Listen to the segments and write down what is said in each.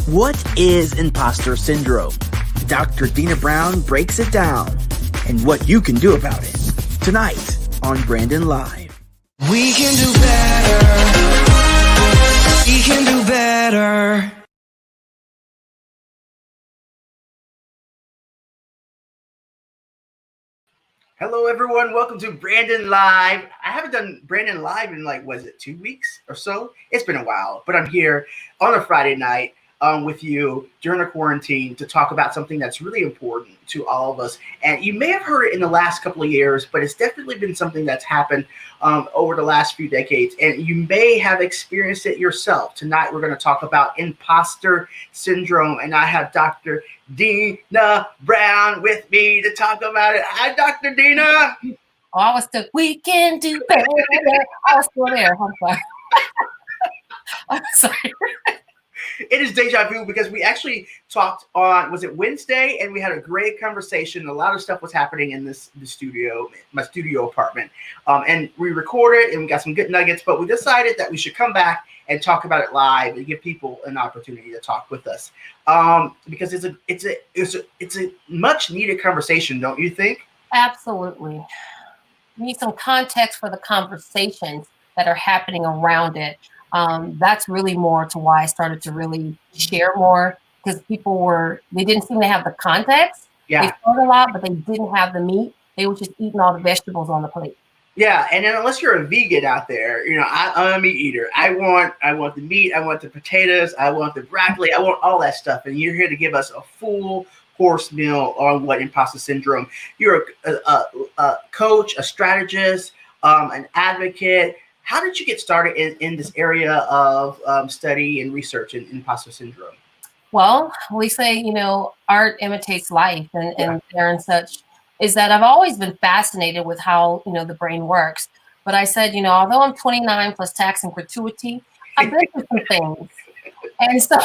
What is imposter syndrome? Dr. Dina Brown breaks it down and what you can do about it. Tonight on Brandon Live. We can do better. We can do better. Hello, everyone. Welcome to Brandon Live. I haven't done Brandon Live in 2 weeks or so? It's been a while, but I'm here on a Friday night with you during the quarantine to talk about something that's really important to all of us. And you may have heard it in the last couple of years, but it's definitely been something that's happened over the last few decades. And you may have experienced it yourself. Tonight, we're going to talk about imposter syndrome. And I have Dr. Dina Brown with me to talk about it. Hi, Dr. Dina. Oh, I was still, we can do better. I was still there. I'm sorry. I'm sorry. It is deja vu because we actually talked on, was it Wednesday? And we had a great conversation. A lot of stuff was happening in the studio, my studio apartment. And we recorded and we got some good nuggets, but we decided that we should come back and talk about it live and give people an opportunity to talk with us. Because it's a much needed conversation, don't you think? Absolutely. We need some context for the conversations that are happening around it. That's really more to why I started to really share more, because they didn't seem to have the context. Yeah. They spoke a lot, but they didn't have the meat. They were just eating all the vegetables on the plate. Yeah, and then unless you're a vegan out there, I'm a meat eater. I want the meat, I want the potatoes, I want the broccoli, I want all that stuff. And you're here to give us a full course meal on what imposter syndrome. You're a coach, a strategist, an advocate. How did you get started in this area of study and research in imposter syndrome? Well, we say, art imitates life and there and such, is that I've always been fascinated with how, the brain works. But I said, although I'm 29 plus tax and gratuity, I've been through some things. And so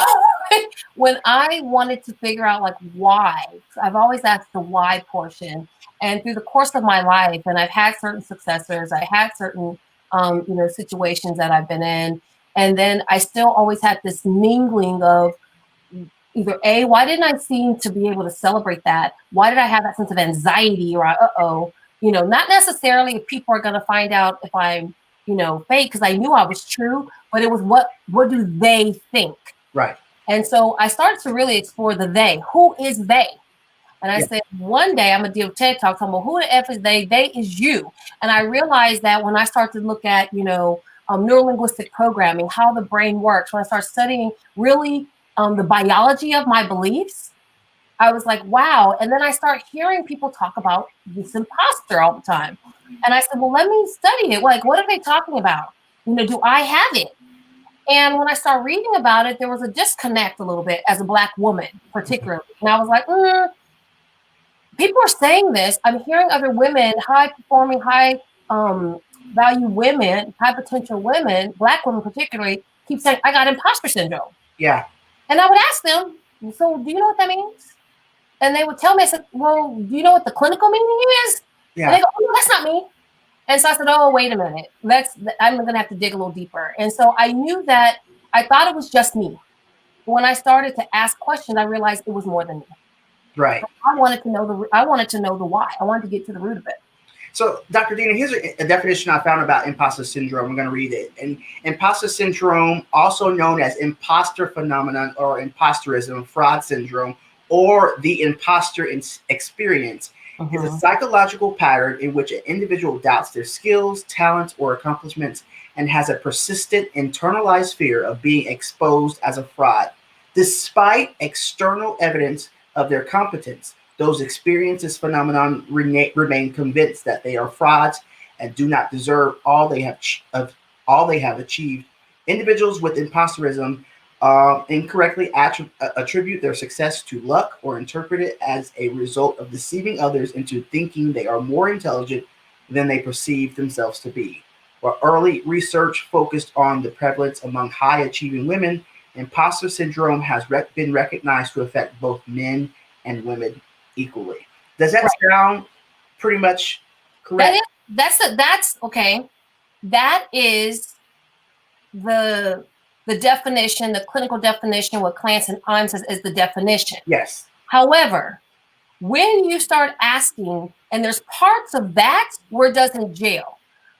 when I wanted to figure out why, I've always asked the why portion. And through the course of my life, and I've had certain successors, I had certain situations that I've been in. And then I still always had this mingling of either A, why didn't I seem to be able to celebrate that? Why did I have that sense of anxiety or not necessarily if people are going to find out if I'm, fake, because I knew I was true, but it was what do they think? Right. And so I started to really explore the they. Who is they? And I said, one day I'm going to do a TED Talk talking about who the F is they? They is you. And I realized that when I start to look at, neurolinguistic programming, how the brain works, when I start studying really the biology of my beliefs, I was like, wow. And then I start hearing people talk about this imposter all the time. And I said, well, let me study it. What are they talking about? Do I have it? And when I started reading about it, there was a disconnect a little bit as a Black woman, particularly. And I was like, people are saying this. I'm hearing other women, high-performing, high-value women, high-potential women, Black women particularly, keep saying, I got imposter syndrome. Yeah. And I would ask them, so do you know what that means? And they would tell me, I said, well, do you know what the clinical meaning is? Yeah. And they go, oh, no, that's not me. And so I said, oh, wait a minute. I'm going to have to dig a little deeper. And so I knew that I thought it was just me. But when I started to ask questions, I realized it was more than me. Right. I wanted to know the why. I wanted to get to the root of it. So, Dr. Dina, here's a definition I found about imposter syndrome. I'm going to read it. And imposter syndrome, also known as imposter phenomenon or imposterism, fraud syndrome, or the imposter experience, is a psychological pattern in which an individual doubts their skills, talents, or accomplishments and has a persistent internalized fear of being exposed as a fraud. Despite external evidence of their competence, those experiencing this phenomenon remain convinced that they are frauds and do not deserve all they have achieved. Individuals with imposterism incorrectly attribute their success to luck or interpret it as a result of deceiving others into thinking they are more intelligent than they perceive themselves to be. While early research focused on the prevalence among high-achieving women, imposter syndrome has been recognized to affect both men and women equally. Does that sound pretty much correct? That's okay. That is the the definition, the clinical definition, what Clancy and says is the definition. Yes. However, when you start asking, and there's parts of that where it doesn't gel.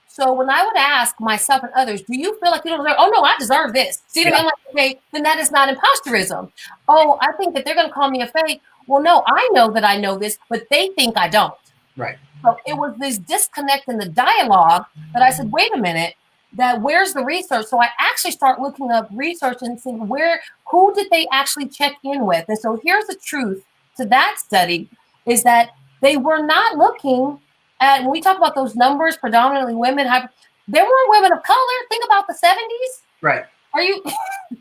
So when I would ask myself and others, do you feel like you don't deserve? Oh no, I deserve this. See what I mean? Like, okay, then that is not imposterism. Oh, I think that they're going to call me a fake. Well, no, I know that I know this, but they think I don't. Right. So it was this disconnect in the dialogue that I said, wait a minute, that where's the research? So I actually start looking up research and seeing who did they actually check in with? And so here's the truth to that study is that they were not looking at, when we talk about those numbers, predominantly women, there weren't women of color. Think about the 70s. Right. Are you?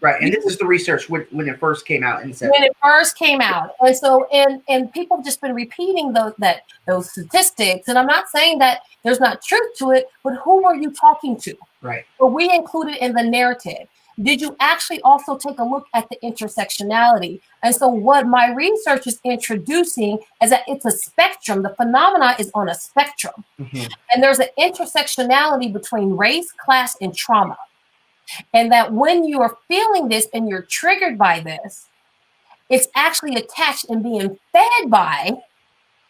Right. And this is the research when it first came out in the 70s. When it first came out. And so, and people have just been repeating those statistics. And I'm not saying that there's not truth to it, but who were you talking to? Right. But we included in the narrative. Did you actually also take a look at the intersectionality? And so what my research is introducing is that it's a spectrum. The phenomena is on a spectrum. Mm-hmm. And there's an intersectionality between race, class, and trauma. And that when you are feeling this and you're triggered by this, it's actually attached and being fed by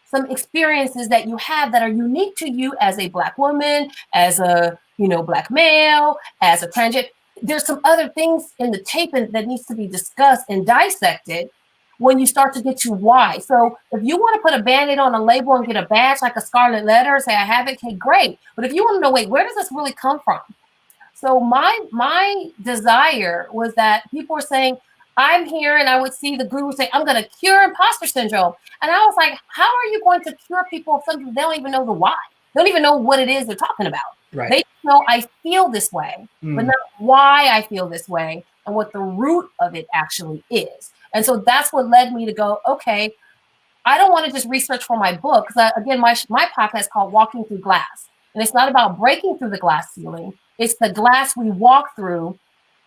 some experiences that you have that are unique to you as a Black woman, as a Black male, as a transgender. There's some other things in the tape that needs to be discussed and dissected when you start to get to why. So if you want to put a Band-Aid on a label and get a badge like a scarlet letter, say I have it, okay, great. But if you want to know, wait, where does this really come from? So my desire was that people were saying, I'm here, and I would see the guru say, I'm going to cure imposter syndrome. And I was like, how are you going to cure people of something they don't even know the why? They don't even know what it is they're talking about. Right. They know I feel this way, but not why I feel this way and what the root of it actually is. And so that's what led me to go, okay, I don't want to just research for my book. Because again, my podcast is called Walking Through Glass. And it's not about breaking through the glass ceiling. It's the glass we walk through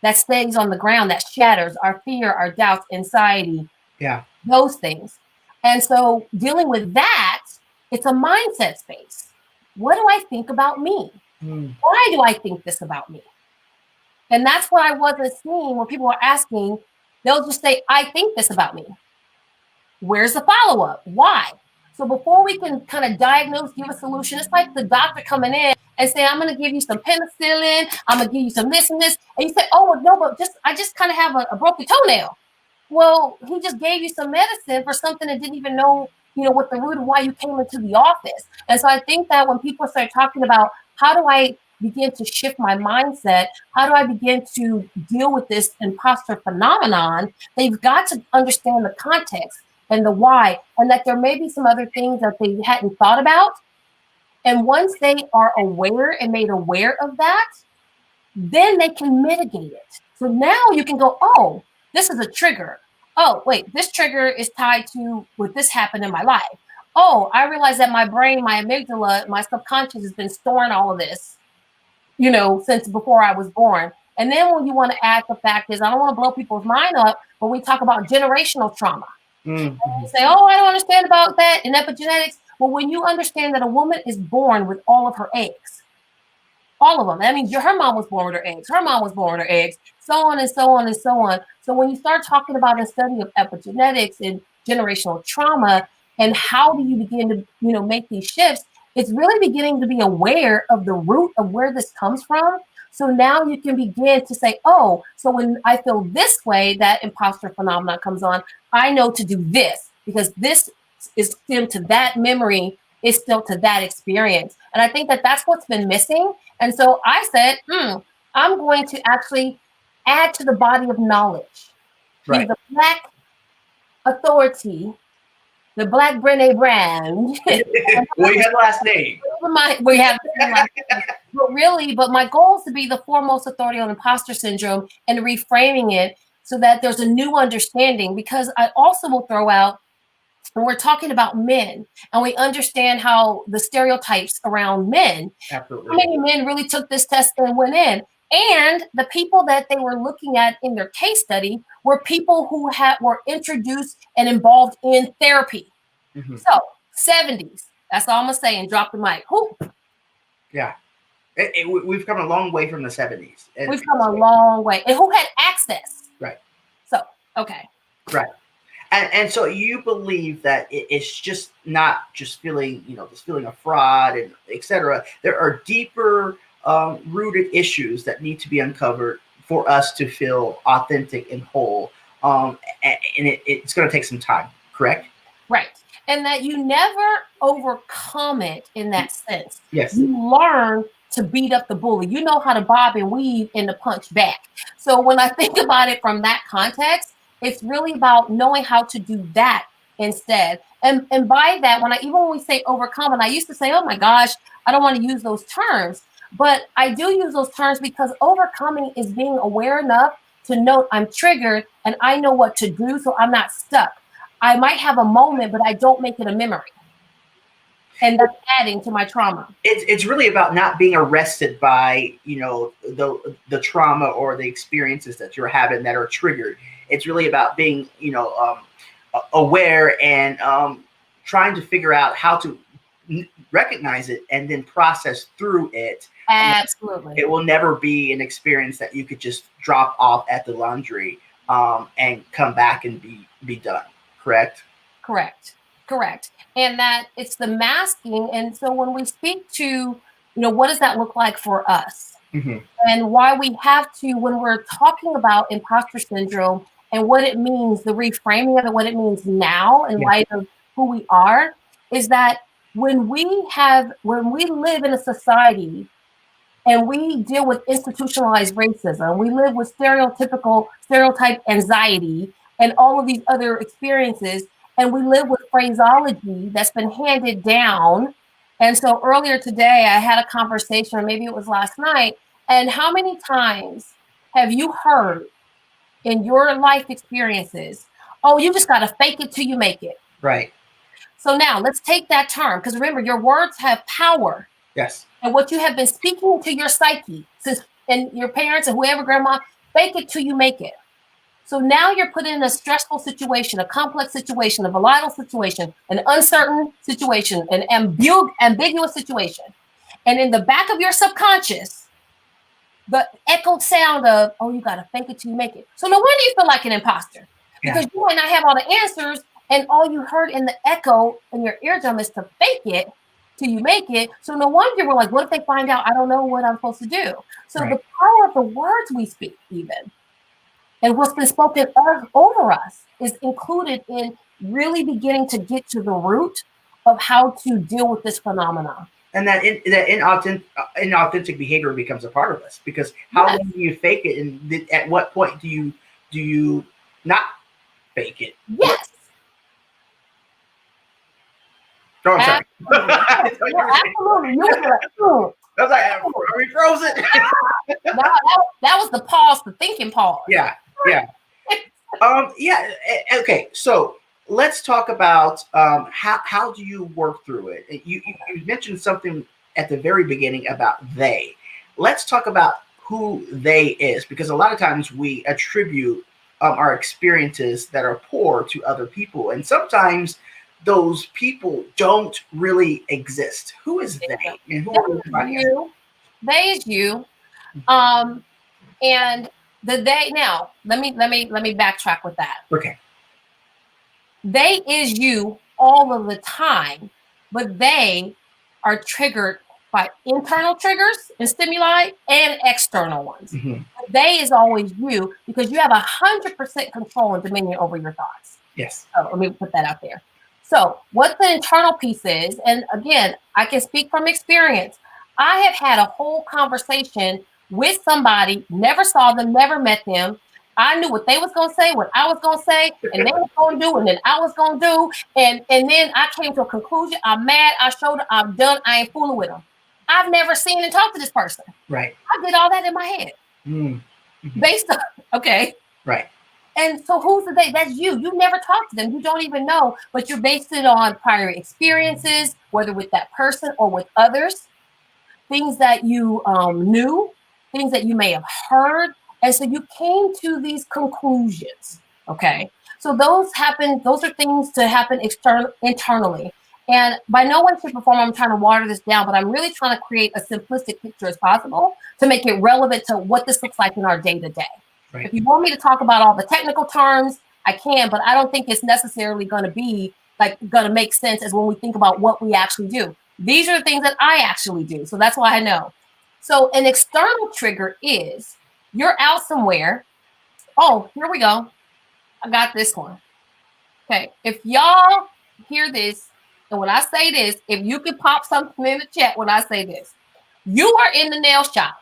that stays on the ground, that shatters our fear, our doubts, anxiety, those things. And so dealing with that, it's a mindset space. What do I think about me? Why do I think this about me? And that's what I wasn't seeing when people are asking. They'll just say, I think this about me. Where's the follow-up? Why? So before we can kind of diagnose, give a solution, it's like the doctor coming in and saying, I'm going to give you some penicillin. I'm going to give you some this and this. And you say, oh, no, but I just kind of have a broken toenail. Well, he just gave you some medicine for something that didn't even know, what the root of why you came into the office. And so I think that when people start talking about how do I begin to shift my mindset, how do I begin to deal with this imposter phenomenon, they've got to understand the context and the why, and that there may be some other things that they hadn't thought about. And once they are aware and made aware of that, then they can mitigate it. So now you can go, oh, this is a trigger. Oh, wait, this trigger is tied to what this happened in my life. Oh, I realize that my brain, my amygdala, my subconscious has been storing all of this, since before I was born. And then when you want to add the fact is, I don't want to blow people's mind up, but we talk about generational trauma. Mm-hmm. And you say, oh, I don't understand about that in epigenetics. Well, when you understand that a woman is born with all of her eggs, all of them, that means her mom was born with her eggs, her mom was born with her eggs, so on and so on and so on. So when you start talking about a study of epigenetics and generational trauma and how do you begin to, make these shifts, it's really beginning to be aware of the root of where this comes from. So now you can begin to say, oh, so when I feel this way, that imposter phenomenon comes on, I know to do this because this is still to that memory, is still to that experience. And I think that that's what's been missing. And so I said, I'm going to actually add to the body of knowledge. Right. The Black authority, the Black Brené Brown. Well, you have the last name. We have the last name. But my goal is to be the foremost authority on imposter syndrome and reframing it so that there's a new understanding, because I also will throw out, when we're talking about men and we understand how the stereotypes around men, Absolutely. How many men really took this test and went in? And the people that they were looking at in their case study were people who were introduced and involved in therapy. Mm-hmm. So 70s, that's all I'm gonna say, and drop the mic. Who? Yeah. We've come a long way from the 70s. We've come a long way. And who had Okay. Right. And so you believe that it's just not just feeling, this feeling of fraud and et cetera. There are deeper rooted issues that need to be uncovered for us to feel authentic and whole. And it's going to take some time, correct? Right. And that you never overcome it in that sense. Yes. You learn to beat up the bully. You know how to bob and weave and to punch back. So when I think about it from that context, it's really about knowing how to do that instead. And by that, even when we say overcome, and I used to say, oh my gosh, I don't want to use those terms. But I do use those terms because overcoming is being aware enough to know I'm triggered and I know what to do so I'm not stuck. I might have a moment, but I don't make it a memory. And that's adding to my trauma. It's really about not being arrested by, the trauma or the experiences that you're having that are triggered. It's really about being, aware and trying to figure out how to recognize it and then process through it. Absolutely. It will never be an experience that you could just drop off at the laundry and come back and be done. Correct? Correct. And that it's the masking. And so when we speak to, what does that look like for us? Mm-hmm. And why we have to, when we're talking about imposter syndrome and what it means, the reframing of it, what it means now in light of who we are, is that when we live in a society and we deal with institutionalized racism, we live with stereotype anxiety and all of these other experiences, and we live with phraseology that's been handed down. And so earlier today, I had a conversation, or maybe it was last night, and how many times have you heard in your life experiences, oh, you just got to fake it till you make it? Right. So now let's take that term, because remember, your words have power. Yes. And what you have been speaking to your psyche, and your parents and whoever, grandma, fake it till you make it. So now you're put in a stressful situation, a complex situation, a volatile situation, an uncertain situation, an ambiguous situation. And in the back of your subconscious, the echoed sound of, oh, you got to fake it till you make it. So no wonder you feel like an imposter, because you might not have all the answers, and all you heard in the echo in your eardrum is to fake it till you make it. So no wonder we're like, what if they find out I don't know what I'm supposed to do? So the power of the words we speak, even, and what's been spoken over us, is included in really beginning to get to the root of how to deal with this phenomenon. And that inauthentic behavior becomes a part of us, because how long do you fake it, and at what point do you not fake it? Yes. No, I'm sorry. Absolutely. You were I was like, are we frozen? that was the pause, the thinking pause. Yeah. Okay. So let's talk about how do you work through it? You mentioned something at the very beginning about they. Let's talk about who they is, because a lot of times we attribute our experiences that are poor to other people, and sometimes those people don't really exist. Who is they? And who are you? They is you. And the they, now let me backtrack with that. Okay. They is you all of the time, but they are triggered by internal triggers and stimuli and external ones. Mm-hmm. They is always you, because you have 100% control and dominion over your thoughts. Yes. So let me put that out there. So what the internal piece is, and again, I can speak from experience. I have had a whole conversation with somebody, never saw them, never met them. I knew what they was going to say, what I was going to say, and they was going to do, and then I was going to do. And then I came to a conclusion. I'm mad. I showed up. I'm done. I ain't fooling with them. I've never seen and talked to this person. Right. I did all that in my head. Mm-hmm. Based on, okay. Right. And so who's the they? That's you. You never talked to them. You don't even know, but you're based it on prior experiences, whether with that person or with others, things that you knew, things that you may have heard. And so you came to these conclusions. Okay. So those happen. Those are things to happen internally. And by no way, shape, or form, I'm trying to water this down, but I'm really trying to create a simplistic picture as possible to make it relevant to what this looks like in our day to day. Right. If you want me to talk about all the technical terms, I can, but I don't think it's necessarily going to be like going to make sense as when we think about what we actually do. These are the things that I actually do. So that's why I know. So an external trigger is you're out somewhere. Oh, here we go. I got this one. Okay. If y'all hear this, and when I say this, if you could pop something in the chat when I say this, you are in the nail shop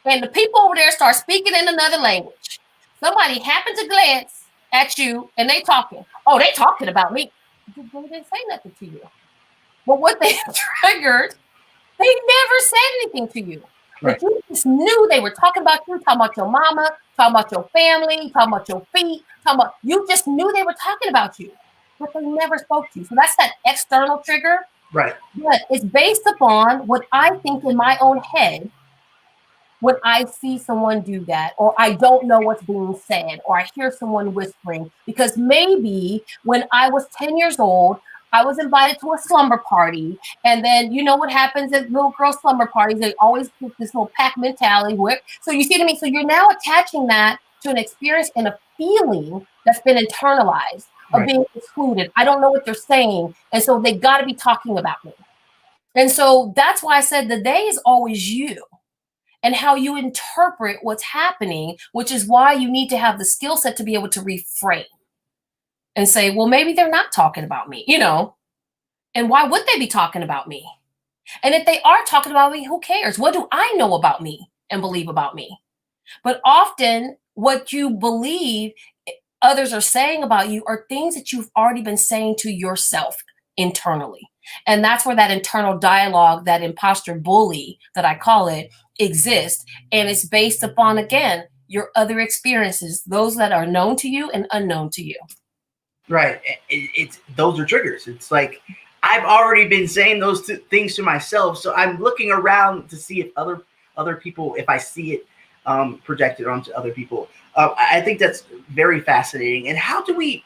and the people over there start speaking in another language. Somebody happened to glance at you and they talking. Oh, they talking about me. They didn't say nothing to you. But what they triggered, they never said anything to you. Right. But you just knew they were talking about you, talking about your mama, talking about your family, talking about your feet, talking about, you just knew they were talking about you, but they never spoke to you. So that's that external trigger. Right. But it's based upon what I think in my own head when I see someone do that, or I don't know what's being said, or I hear someone whispering, because maybe when I was 10 years old, I was invited to a slumber party. And then you know what happens at little girl slumber parties? They always put this little pack mentality where, so you see what I mean? So you're now attaching that to an experience and a feeling that's been internalized of being excluded. I don't know what they're saying. And so they got to be talking about me. And so that's why I said the they is always you and how you interpret what's happening, which is why you need to have the skill set to be able to reframe and say, well, maybe they're not talking about me, you know, and why would they be talking about me? And if they are talking about me, who cares? What do I know about me and believe about me? But often what you believe others are saying about you are things that you've already been saying to yourself internally. And that's where that internal dialogue, that imposter bully that I call it, exists. And it's based upon, again, your other experiences, those that are known to you and unknown to you. Right. It's those are triggers. It's like I've already been saying those things to myself, so I'm looking around to see if other people, if I see it projected onto other people. I think that's very fascinating. And how do we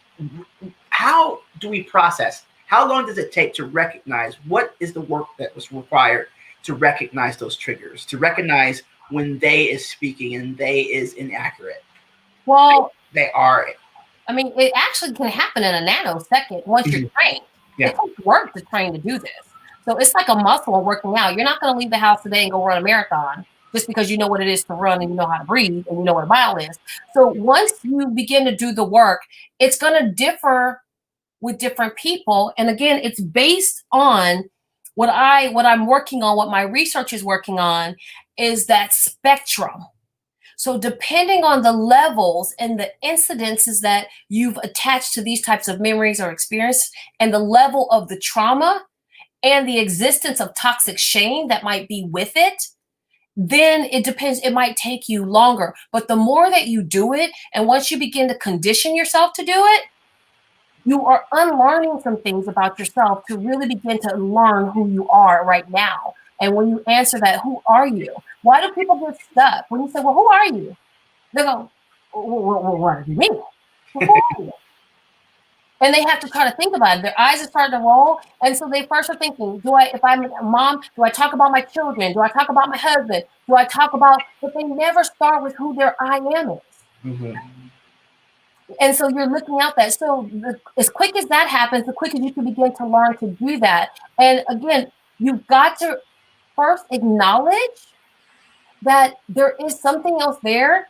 process? How long does it take to recognize what is the work that was required to recognize those triggers, to recognize when they is speaking and they is inaccurate? Well, they are. I mean, it actually can happen in a nanosecond once you're trained. Yeah. It takes work to train to do this. So it's like a muscle working out. You're not going to leave the house today and go run a marathon just because you know what it is to run and you know how to breathe and you know what a mile is. So once you begin to do the work, it's going to differ with different people. And again, it's based on what I'm working on, what my research is working on is that spectrum. So depending on the levels and the incidences that you've attached to these types of memories or experience and the level of the trauma and the existence of toxic shame that might be with it, then it depends. It might take you longer. But the more that you do it, and once you begin to condition yourself to do it, you are unlearning some things about yourself to really begin to learn who you are right now. And when you answer that, who are you? Why do people get stuck? When you say, well, who are you? They go, well, what do you mean? Well, who are you? And they have to try to think about it. Their eyes are starting to roll. And so they first are thinking, if I'm a mom, do I talk about my children? Do I talk about my husband? Do I talk about, but they never start with who their I am is. Mm-hmm. And so you're looking out that. So as quick as that happens, the quicker you can begin to learn to do that. And again, you've got to first acknowledge that there is something else there.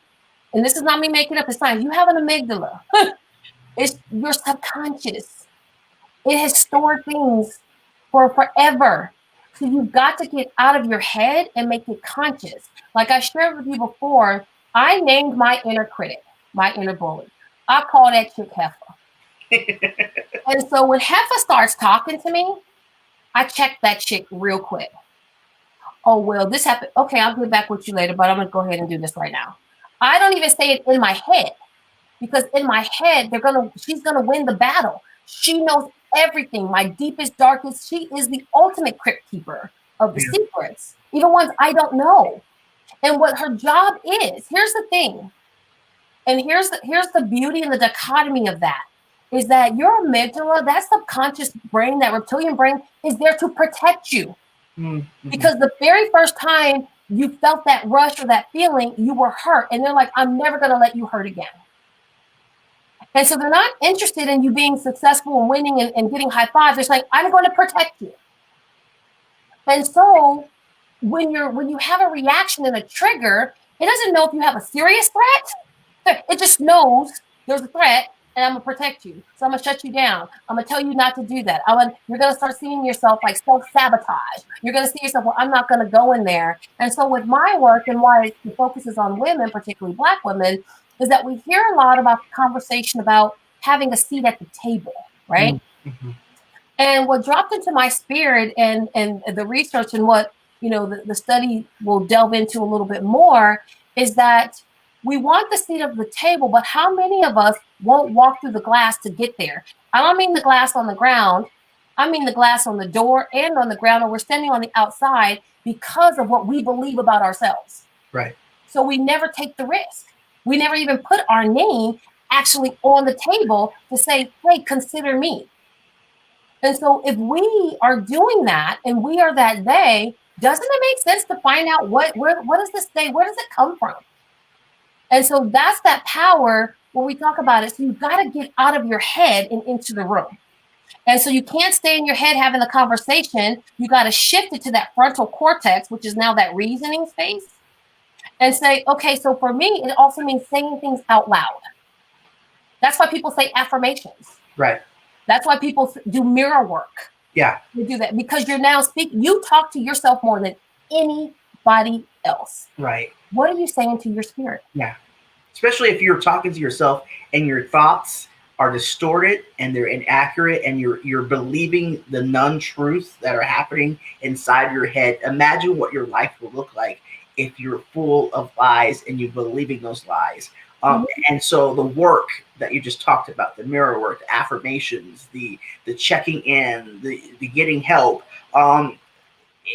And this is not me making up a science. You have an amygdala. It's your subconscious. It has stored things for forever. So you've got to get out of your head and make it conscious. Like I shared with you before, I named my inner critic, my inner bully. I call that chick Heifer. And so when Heifer starts talking to me, I check that chick real quick. Oh, well, this happened. Okay, I'll get back with you later, but I'm going to go ahead and do this right now. I don't even say it in my head because in my head, she's going to win the battle. She knows everything, my deepest, darkest. She is the ultimate crypt keeper of the secrets, even ones I don't know. And what her job is, here's the thing. And here's the beauty and the dichotomy of that is that your amygdala, that subconscious brain, that reptilian brain is there to protect you. Mm-hmm. Because the very first time you felt that rush or that feeling, you were hurt. And they're like, I'm never going to let you hurt again. And so they're not interested in you being successful and winning and getting high fives. They're saying, I'm going to protect you. And so when you have a reaction and a trigger, it doesn't know if you have a serious threat. It just knows there's a threat and I'm going to protect you. So I'm going to shut you down. I'm going to tell you not to do that. You're going to start seeing yourself like self-sabotage. You're going to see yourself, well, I'm not going to go in there. And so with my work and why the focus is on women, particularly Black women, is that we hear a lot about the conversation about having a seat at the table, right? Mm-hmm. And what dropped into my spirit and the research and what, the study will delve into a little bit more is that we want the seat of the table, but how many of us won't walk through the glass to get there? I don't mean the glass on the ground. I mean the glass on the door and on the ground, or we're standing on the outside because of what we believe about ourselves. Right. So we never take the risk. We never even put our name actually on the table to say, hey, consider me. And so if we are doing that and we are that they, doesn't it make sense to find out what is this they, where does it come from? And so that's that power when we talk about it. So you've got to get out of your head and into the room. And so you can't stay in your head having the conversation. You got to shift it to that frontal cortex, which is now that reasoning space, and say, okay, so for me, it also means saying things out loud. That's why people say affirmations. Right. That's why people do mirror work. Yeah. You do that because you're now speaking. You talk to yourself more than anybody else. Right. What are you saying to your spirit? Yeah. Especially if you're talking to yourself and your thoughts are distorted and they're inaccurate and you're believing the non-truths that are happening inside your head. Imagine what your life will look like if you're full of lies and you're believing those lies. And so the work that you just talked about, the mirror work, the affirmations, the checking in, the getting help,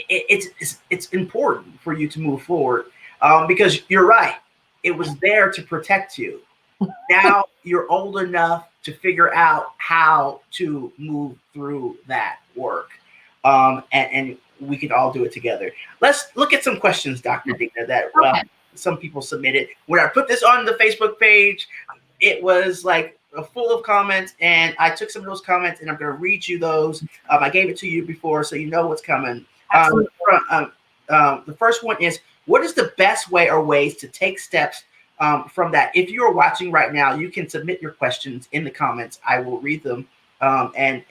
it's important for you to move forward because you're right. It was there to protect you. Now you're old enough to figure out how to move through that work. And we can all do it together. Let's look at some questions, Dr. Dina, that some people submitted. When I put this on the Facebook page, it was like full of comments, and I took some of those comments and I'm going to read you those. I gave it to you before, so you know what's coming. The first one is, what is the best way or ways to take steps from that? If you're watching right now, you can submit your questions in the comments. I will read them and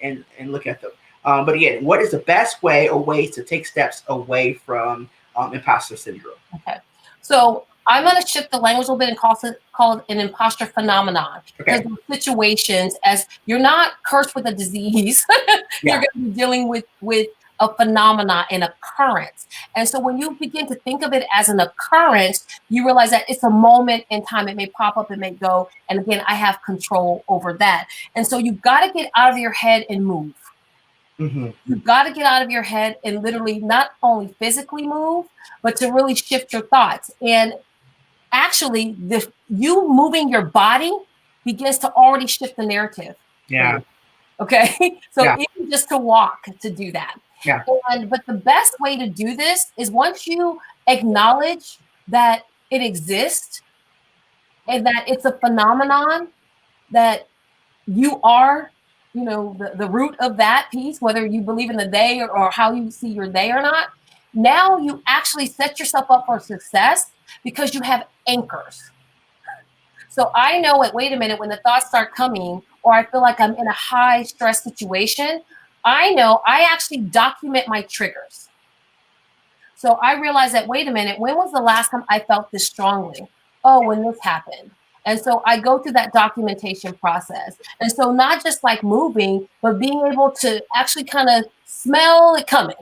look at them. But again, what is the best way or ways to take steps away from imposter syndrome? Okay. So I'm going to shift the language a little bit and call it an imposter phenomenon. Okay. Because those situations, as you're not cursed with a disease, you're going to be dealing with a phenomena, an occurrence. And so when you begin to think of it as an occurrence, you realize that it's a moment in time. It may pop up, it may go. And again, I have control over that. And so you've got to get out of your head and move. Mm-hmm. You've got to get out of your head and literally not only physically move, but to really shift your thoughts. And actually, you moving your body begins to already shift the narrative. Yeah. Okay. So even just to walk, to do that. Yeah. But the best way to do this is once you acknowledge that it exists and that it's a phenomenon, that you are, the root of that piece, whether you believe in the they or how you see your they or not. Now you actually set yourself up for success because you have anchors. So I know wait a minute, when the thoughts start coming, or I feel like I'm in a high stress situation, I know I actually document my triggers. So I realize that, wait a minute, when was the last time I felt this strongly? Oh, when this happened. And so I go through that documentation process. And so not just like moving, but being able to actually kind of smell it coming,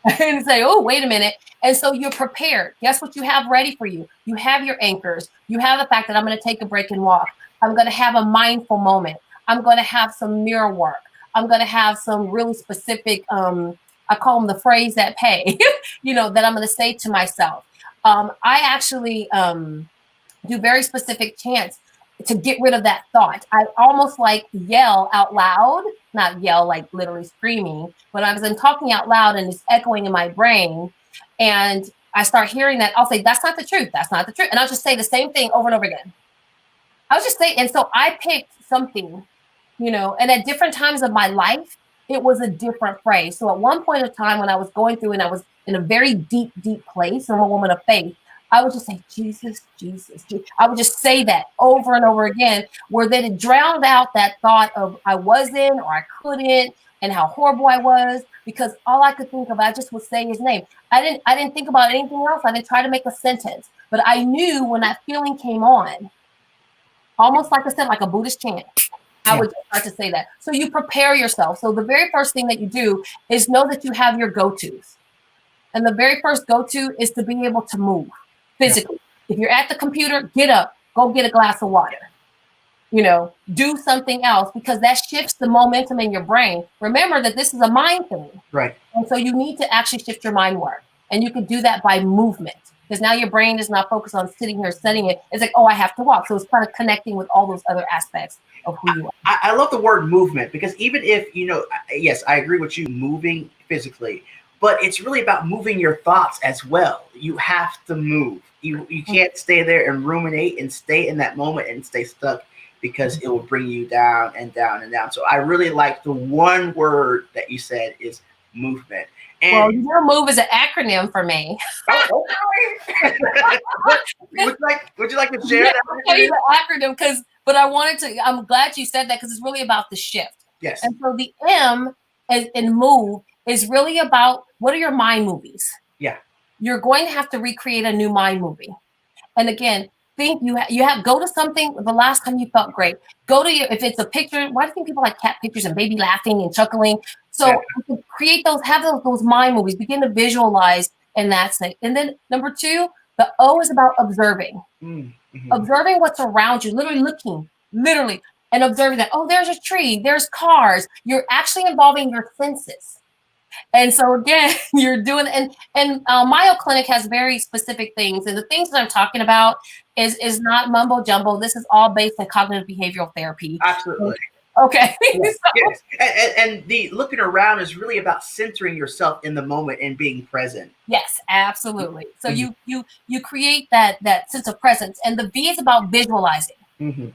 and say, oh, wait a minute. And so you're prepared. Guess what you have ready for you? You have your anchors. You have the fact that I'm going to take a break and walk. I'm going to have a mindful moment. I'm going to have some mirror work. I'm going to have some really specific, I call them the phrase that pay, that I'm going to say to myself. I actually do very specific chants to get rid of that thought. I almost like yell out loud, not yell like literally screaming, but I'm talking out loud and it's echoing in my brain. And I start hearing that, I'll say, that's not the truth. That's not the truth. And I'll just say the same thing over and over again. I'll just say, and so I picked something, you know, and at different times of my life, it was a different phrase. So at one point of time when I was going through and I was in a very deep, deep place, I'm a woman of faith, I would just say, Jesus, Jesus, Jesus. I would just say that over and over again, where then it drowned out that thought of I wasn't or I couldn't and how horrible I was, because all I could think of, I just would say his name. I didn't think about anything else. I didn't try to make a sentence, but I knew when that feeling came on, almost like I said, like a Buddhist chant, I would start to say that. So you prepare yourself. So the very first thing that you do is know that you have your go-tos. And the very first go-to is to be able to move physically. If you're at the computer, get up, go get a glass of water. You know, do something else, because that shifts the momentum in your brain. Remember that this is a mind thing. Right. And so you need to actually shift your mind work. And you can do that by movement, because now your brain is not focused on sitting here studying it. It's like, oh, I have to walk. So it's kind of connecting with all those other aspects of who you are. I love the word movement, because even if, you know, yes, I agree with you, moving physically, but it's really about moving your thoughts as well. You have to move. You can't stay there and ruminate and stay in that moment and stay stuck, because it will bring you down and down and down. So I really like the one word that you said is movement. And well, your move is an acronym for me. Oh, okay. would you like to share that? I'll tell you the acronym, but I wanted to, I'm glad you said that, because it's really about the shift. Yes. And so the M in move is really about, what are your mind movies? Yeah. You're going to have to recreate a new mind movie. And again, think you have go to something the last time you felt great. Go to if it's a picture. Why do you think people like cat pictures and baby laughing and chuckling? So create those, have those mind movies. Begin to visualize, and that's it. And then number 2, the O is about observing. Mm-hmm. Observing what's around you, literally, and observing that, oh, there's a tree, there's cars. You're actually involving your senses. And so again, you're doing, and Mayo Clinic has very specific things. And the things that I'm talking about is not mumbo jumbo. This is all based on cognitive behavioral therapy. Absolutely. Okay. Yes, yes. And the looking around is really about centering yourself in the moment and being present. Yes, absolutely. So you create that sense of presence. And the V is about visualizing. Mm-hmm.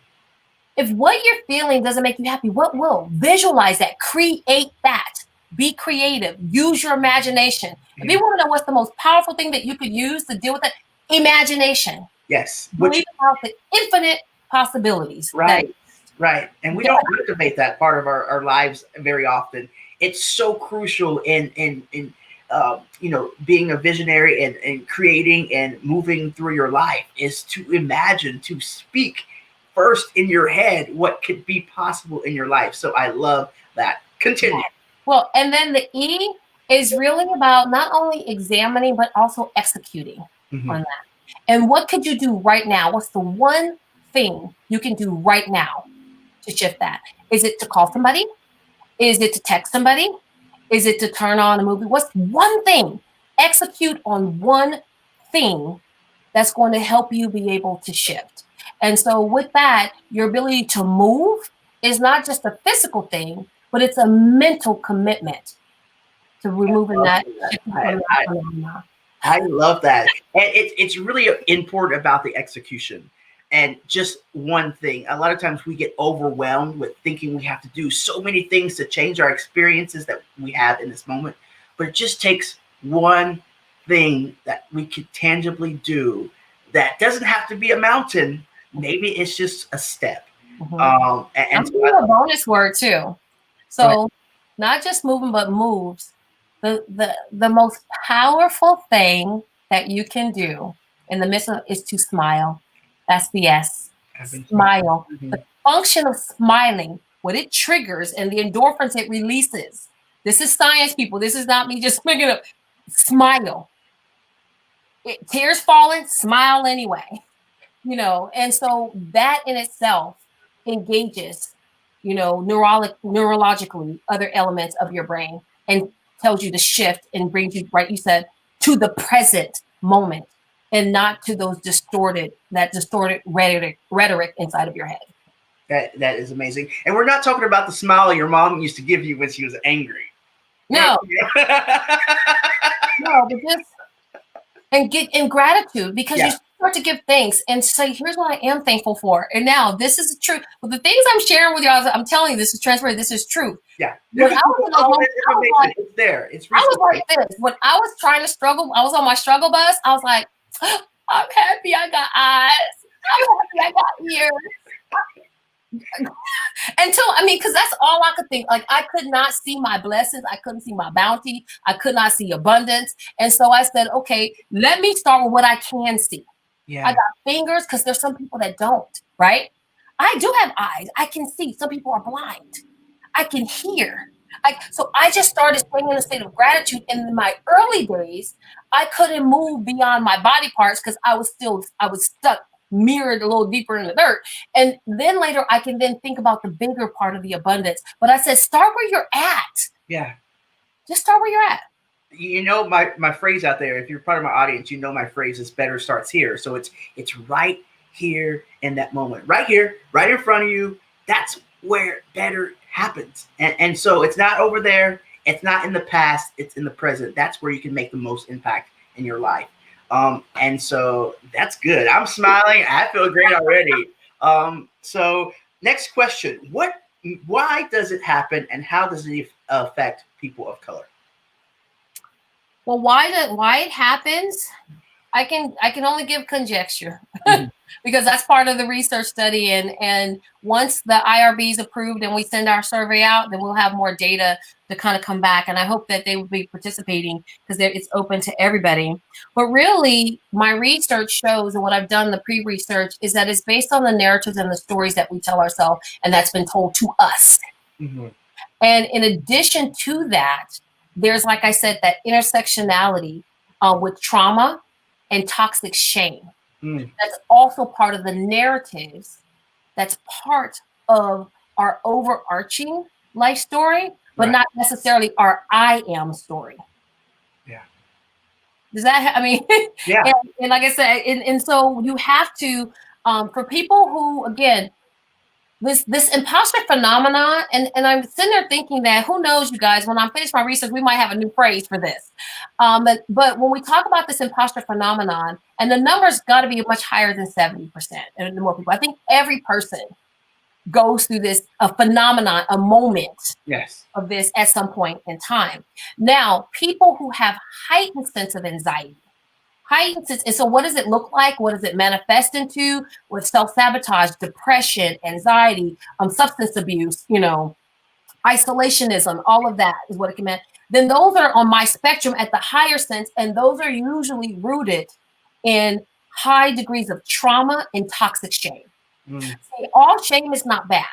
If what you're feeling doesn't make you happy, what will? Visualize that. Create that. Be creative. Use your imagination. If you want to know what's the most powerful thing that you could use to deal with it, imagination. Yes. Believe about the infinite possibilities. Right. Right. And we don't cultivate that part of our lives very often. It's so crucial in you know, being a visionary and creating and moving through your life, is to imagine, to speak first in your head what could be possible in your life. So I love that. Continue. Well, and then the E is really about not only examining, but also executing on that. And what could you do right now? What's the one thing you can do right now to shift that? Is it to call somebody? Is it to text somebody? Is it to turn on a movie? What's one thing? Execute on one thing that's going to help you be able to shift. And so with that, your ability to move is not just a physical thing, but it's a mental commitment to removing that. I love that. And it's really important about the execution. And just one thing, a lot of times we get overwhelmed with thinking we have to do so many things to change our experiences that we have in this moment. But it just takes one thing that we could tangibly do that doesn't have to be a mountain. Maybe it's just a step. And I'm a bonus word too. So not just moving, but moves. The most powerful thing that you can do in the midst of is to smile. That's the S. Smile. The function of smiling, what it triggers and the endorphins it releases. This is science, people. This is not me just making up. Smile. Tears falling, smile anyway. You know, and so that in itself engages, you know, neurologically other elements of your brain and tells you to shift and brings you, right, you said, to the present moment and not to those distorted rhetoric inside of your head. That is amazing. And we're not talking about the smile your mom used to give you when she was angry. No. No, but and get in gratitude, because Yeah. you start to give thanks and say, here's what I am thankful for. And now this is the truth. Well, the things I'm sharing with y'all, I'm telling you, this is transparent. This is true. Yeah. When I was in those moments, I was like, it's there. It's I was resources. like this. When I was trying to struggle, I was on my struggle bus. I was like, I'm happy I got eyes. I'm happy I got ears. Until, I mean, because that's all I could think. Like, I could not see my blessings. I couldn't see my bounty. I could not see abundance. And so I said, okay, let me start with what I can see. Yeah. I got fingers, because there's some people that don't, right? I do have eyes. I can see. Some people are blind. I can hear. So I just started staying in a state of gratitude. And in my early days, I couldn't move beyond my body parts because I was stuck, mirrored a little deeper in the dirt. And then later I can then think about the bigger part of the abundance. But I said, start where you're at. Yeah. Just start where you're at. You know my phrase out there, if you're part of my audience, you know my phrase is better starts here. So it's right here in that moment. Right here, right in front of you. That's where better happens. And so it's not over there. It's not in the past. It's in the present. That's where you can make the most impact in your life. And so that's good. I'm smiling. I feel great already. So next question. Why does it happen, and how does it affect people of color? Well, why it happens, I can only give conjecture. Because that's part of the research study. And once the IRB is approved and we send our survey out, then we'll have more data to kind of come back. And I hope that they will be participating, because it's open to everybody. But really, my research shows, and what I've done, the pre-research, is that it's based on the narratives and the stories that we tell ourselves, and that's been told to us. Mm-hmm. And in addition to that, there's, like I said, that intersectionality with trauma and toxic shame. That's also part of the narratives. That's part of our overarching life story, but not necessarily our I am story. Yeah. Does that, I mean, yeah. And like I said, and so you have to, for people who, again, this imposter phenomenon, and I'm sitting there thinking that, who knows, you guys, when I'm finished my research, we might have a new phrase for this. But when we talk about this imposter phenomenon, and the numbers got to be much higher than 70%, and more people, I think every person goes through this phenomenon, a moment of this at some point in time. Now, people who have heightened sense of anxiety, and so what does it look like? What does it manifest into? With self-sabotage, depression, anxiety, substance abuse, isolationism, all of that is what it can mean. Then those are on my spectrum at the higher sense, and those are usually rooted in high degrees of trauma and toxic shame. See, all shame is not bad.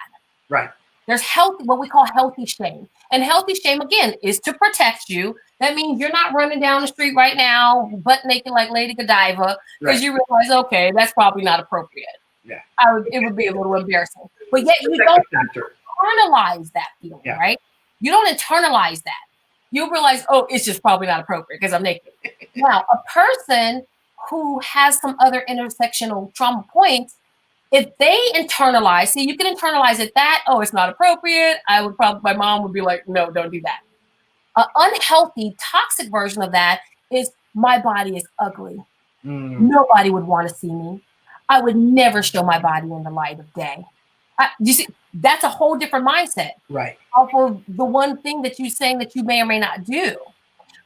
Right. There's what we call healthy shame. And healthy shame, again, is to protect you. That means you're not running down the street right now, butt naked like Lady Godiva, because you realize, okay, that's probably not appropriate. Yeah. It would be a little embarrassing. But yet you don't internalize that feeling, right? You don't internalize that. You realize, oh, it's just probably not appropriate because I'm naked. Now, a person who has some other intersectional trauma points, if they internalize, see, you can internalize it that, oh, it's not appropriate. My mom would be like, no, don't do that. An unhealthy, toxic version of that is, my body is ugly. Nobody would want to see me. I would never show my body in the light of day. You see, that's a whole different mindset. Right. Off of the one thing that you're saying that you may or may not do.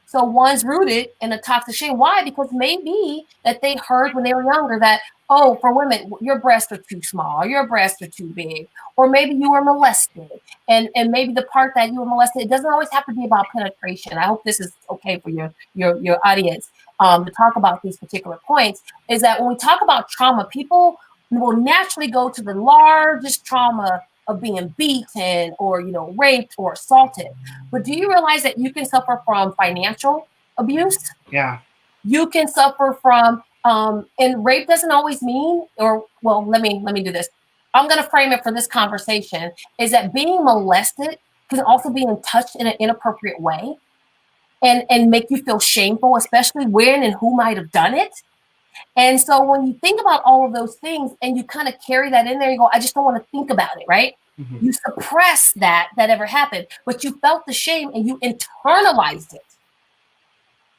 So one's rooted in a toxic shame. Why? Because maybe that they heard when they were younger that, oh, for women, your breasts are too small, your breasts are too big, or maybe you were molested, and maybe the part that you were molested, it doesn't always have to be about penetration. I hope this is okay for your audience to talk about these particular points. Is that when we talk about trauma, people will naturally go to the largest trauma of being beaten or raped or assaulted. But do you realize that you can suffer from financial abuse? Yeah. You can suffer from and rape doesn't always mean, let me do this. I'm going to frame it for this conversation, is that being molested can also be touched in an inappropriate way and make you feel shameful, especially when and who might have done it. And so when you think about all of those things and you kind of carry that in there, you go, I just don't want to think about it, right? Mm-hmm. You suppress that ever happened, but you felt the shame and you internalized it,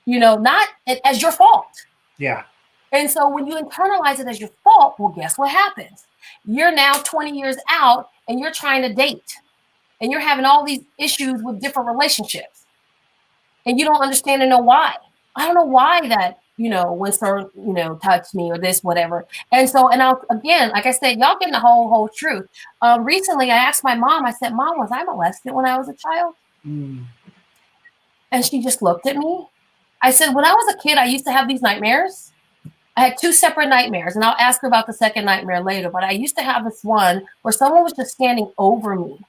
not as your fault. Yeah. And so when you internalize it as your fault, well, guess what happens? You're now 20 years out and you're trying to date and you're having all these issues with different relationships and you don't understand and know why. I don't know why that, when someone, touched me or this, whatever. And so, and I'll, again, like I said, y'all getting the whole truth. Recently, I asked my mom, I said, Mom, was I molested when I was a child? Mm. And she just looked at me. I said, when I was a kid, I used to have these nightmares. I had 2 separate nightmares, and I'll ask her about the second nightmare later, but I used to have this one where someone was just standing over me,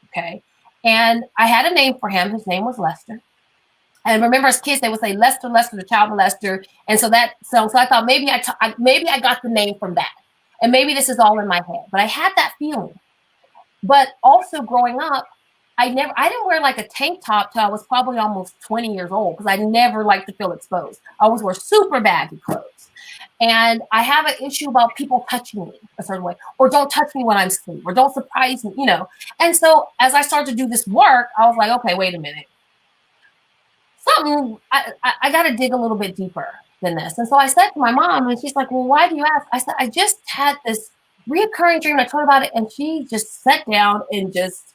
okay? And I had a name for him. His name was Lester. And remember, as kids, they would say Lester, Lester, the child molester. And so so I thought maybe I got the name from that. And maybe this is all in my head, but I had that feeling. But also growing up, I didn't wear like a tank top till I was probably almost 20 years old because I never liked to feel exposed. I always wore super baggy clothes. And I have an issue about people touching me a certain way, or don't touch me when I'm asleep, or don't surprise me, And so as I started to do this work, I was like, okay, wait a minute. I got to dig a little bit deeper than this. And so I said to my mom, and she's like, well, why do you ask? I said, I just had this reoccurring dream. I told her about it, and she just sat down and just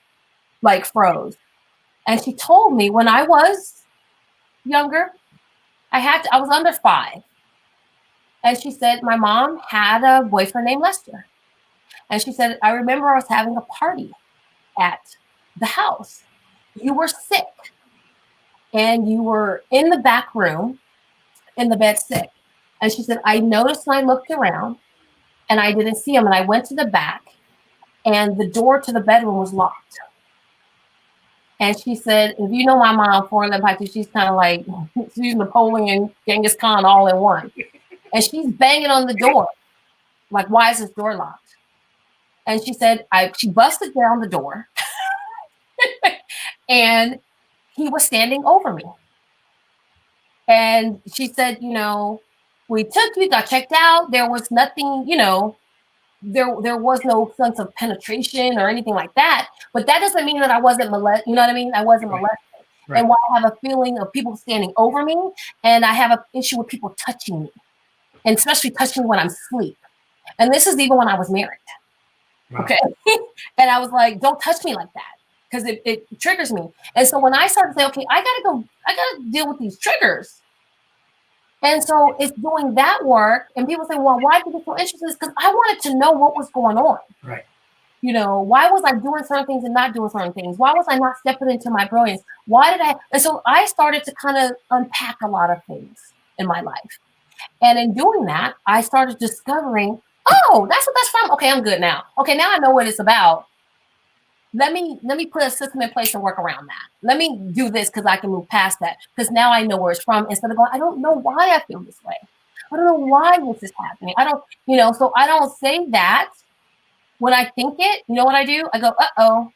like froze. And she told me when I was younger, I was under 5. And she said, my mom had a boyfriend named Lester. And she said, I remember I was having a party at the house. You were sick. And you were in the back room, in the bed sick. And she said, I noticed and I looked around and I didn't see him. And I went to the back and the door to the bedroom was locked. And she said, if you know my mom, she's kind of like, she's Napoleon, Genghis Khan all in one. And she's banging on the door. Like, why is this door locked? And she said, she busted down the door and he was standing over me. And she said, we got checked out. There was nothing, there was no sense of penetration or anything like that. But that doesn't mean that I wasn't molested. You know what I mean? I wasn't molested. Right. And why I have a feeling of people standing over me, and I have an issue with people touching me, and especially touching me when I'm asleep. And this is even when I was married. Wow. Okay. And I was like, don't touch me like that, because it triggers me. And so when I started to say, okay, I gotta deal with these triggers. And so it's doing that work, and people say, well, why did you get so interested? Because I wanted to know what was going on. Right. Why was I doing certain things and not doing certain things? Why was I not stepping into my brilliance? And so I started to kind of unpack a lot of things in my life. And in doing that, I started discovering, oh, that's what that's from. Okay, I'm good now. Okay, now I know what it's about. Let me put a system in place and work around that. Let me do this because I can move past that. Because now I know where it's from, instead of going, I don't know why I feel this way. I don't know why this is happening. I don't, so I don't say that. When I think it, you know what I do? I go, uh-oh,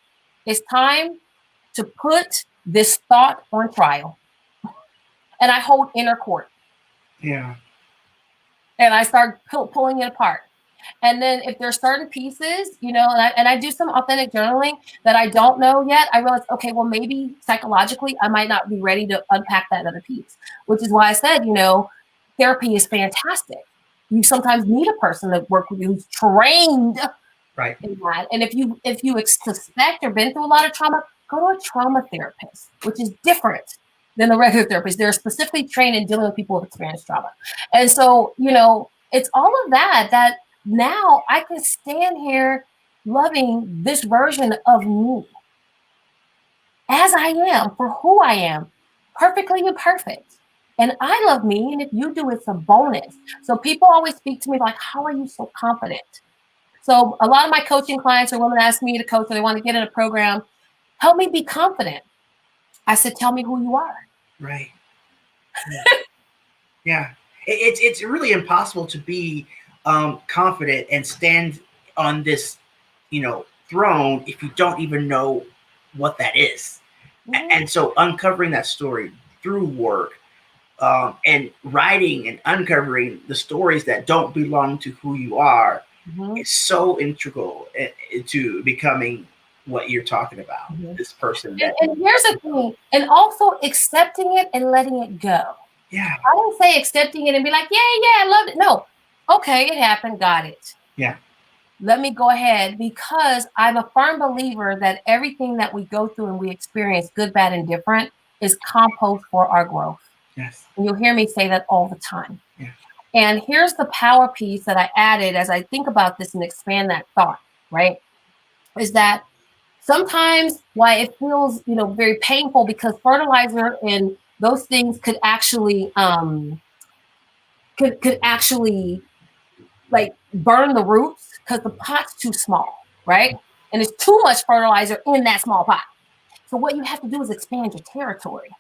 it's time to put this thought on trial. And I hold inner court. Yeah. And I start pulling it apart. And then if there's certain pieces, and I do some authentic journaling that I don't know yet, I realize, okay, well, maybe psychologically I might not be ready to unpack that other piece, which is why I said, therapy is fantastic. You sometimes need a person to work with you who's trained right in that. And if you suspect or been through a lot of trauma, go to a trauma therapist, which is different than the regular therapist. They're specifically trained in dealing with people who've experienced trauma. And so, it's all of that now I can stand here loving this version of me as I am, for who I am, perfectly imperfect. And I love me, and if you do, it's a bonus. So people always speak to me like, how are you so confident? So a lot of my coaching clients or women ask me to coach, or they want to get in a program, help me be confident. I said, tell me who you are. Right. Yeah. It's really impossible to be confident and stand on this, throne if you don't even know what that is. Mm-hmm. And so uncovering that story through work and writing and uncovering the stories that don't belong to who you are is so integral to becoming what you're talking about, this person. And here's the thing, and also accepting it and letting it go. Yeah. I don't say accepting it and be like, yeah, I loved it. No. Okay, it happened. Got it. Yeah. Let me go ahead, because I'm a firm believer that everything that we go through and we experience, good, bad, and different, is compost for our growth. Yes. And you'll hear me say that all the time. Yeah. And here's the power piece that I added as I think about this and expand that thought, right? Is that sometimes why it feels, very painful, because fertilizer and those things could actually could actually like burn the roots, because the pot's too small, right? And it's too much fertilizer in that small pot. So what you have to do is expand your territory.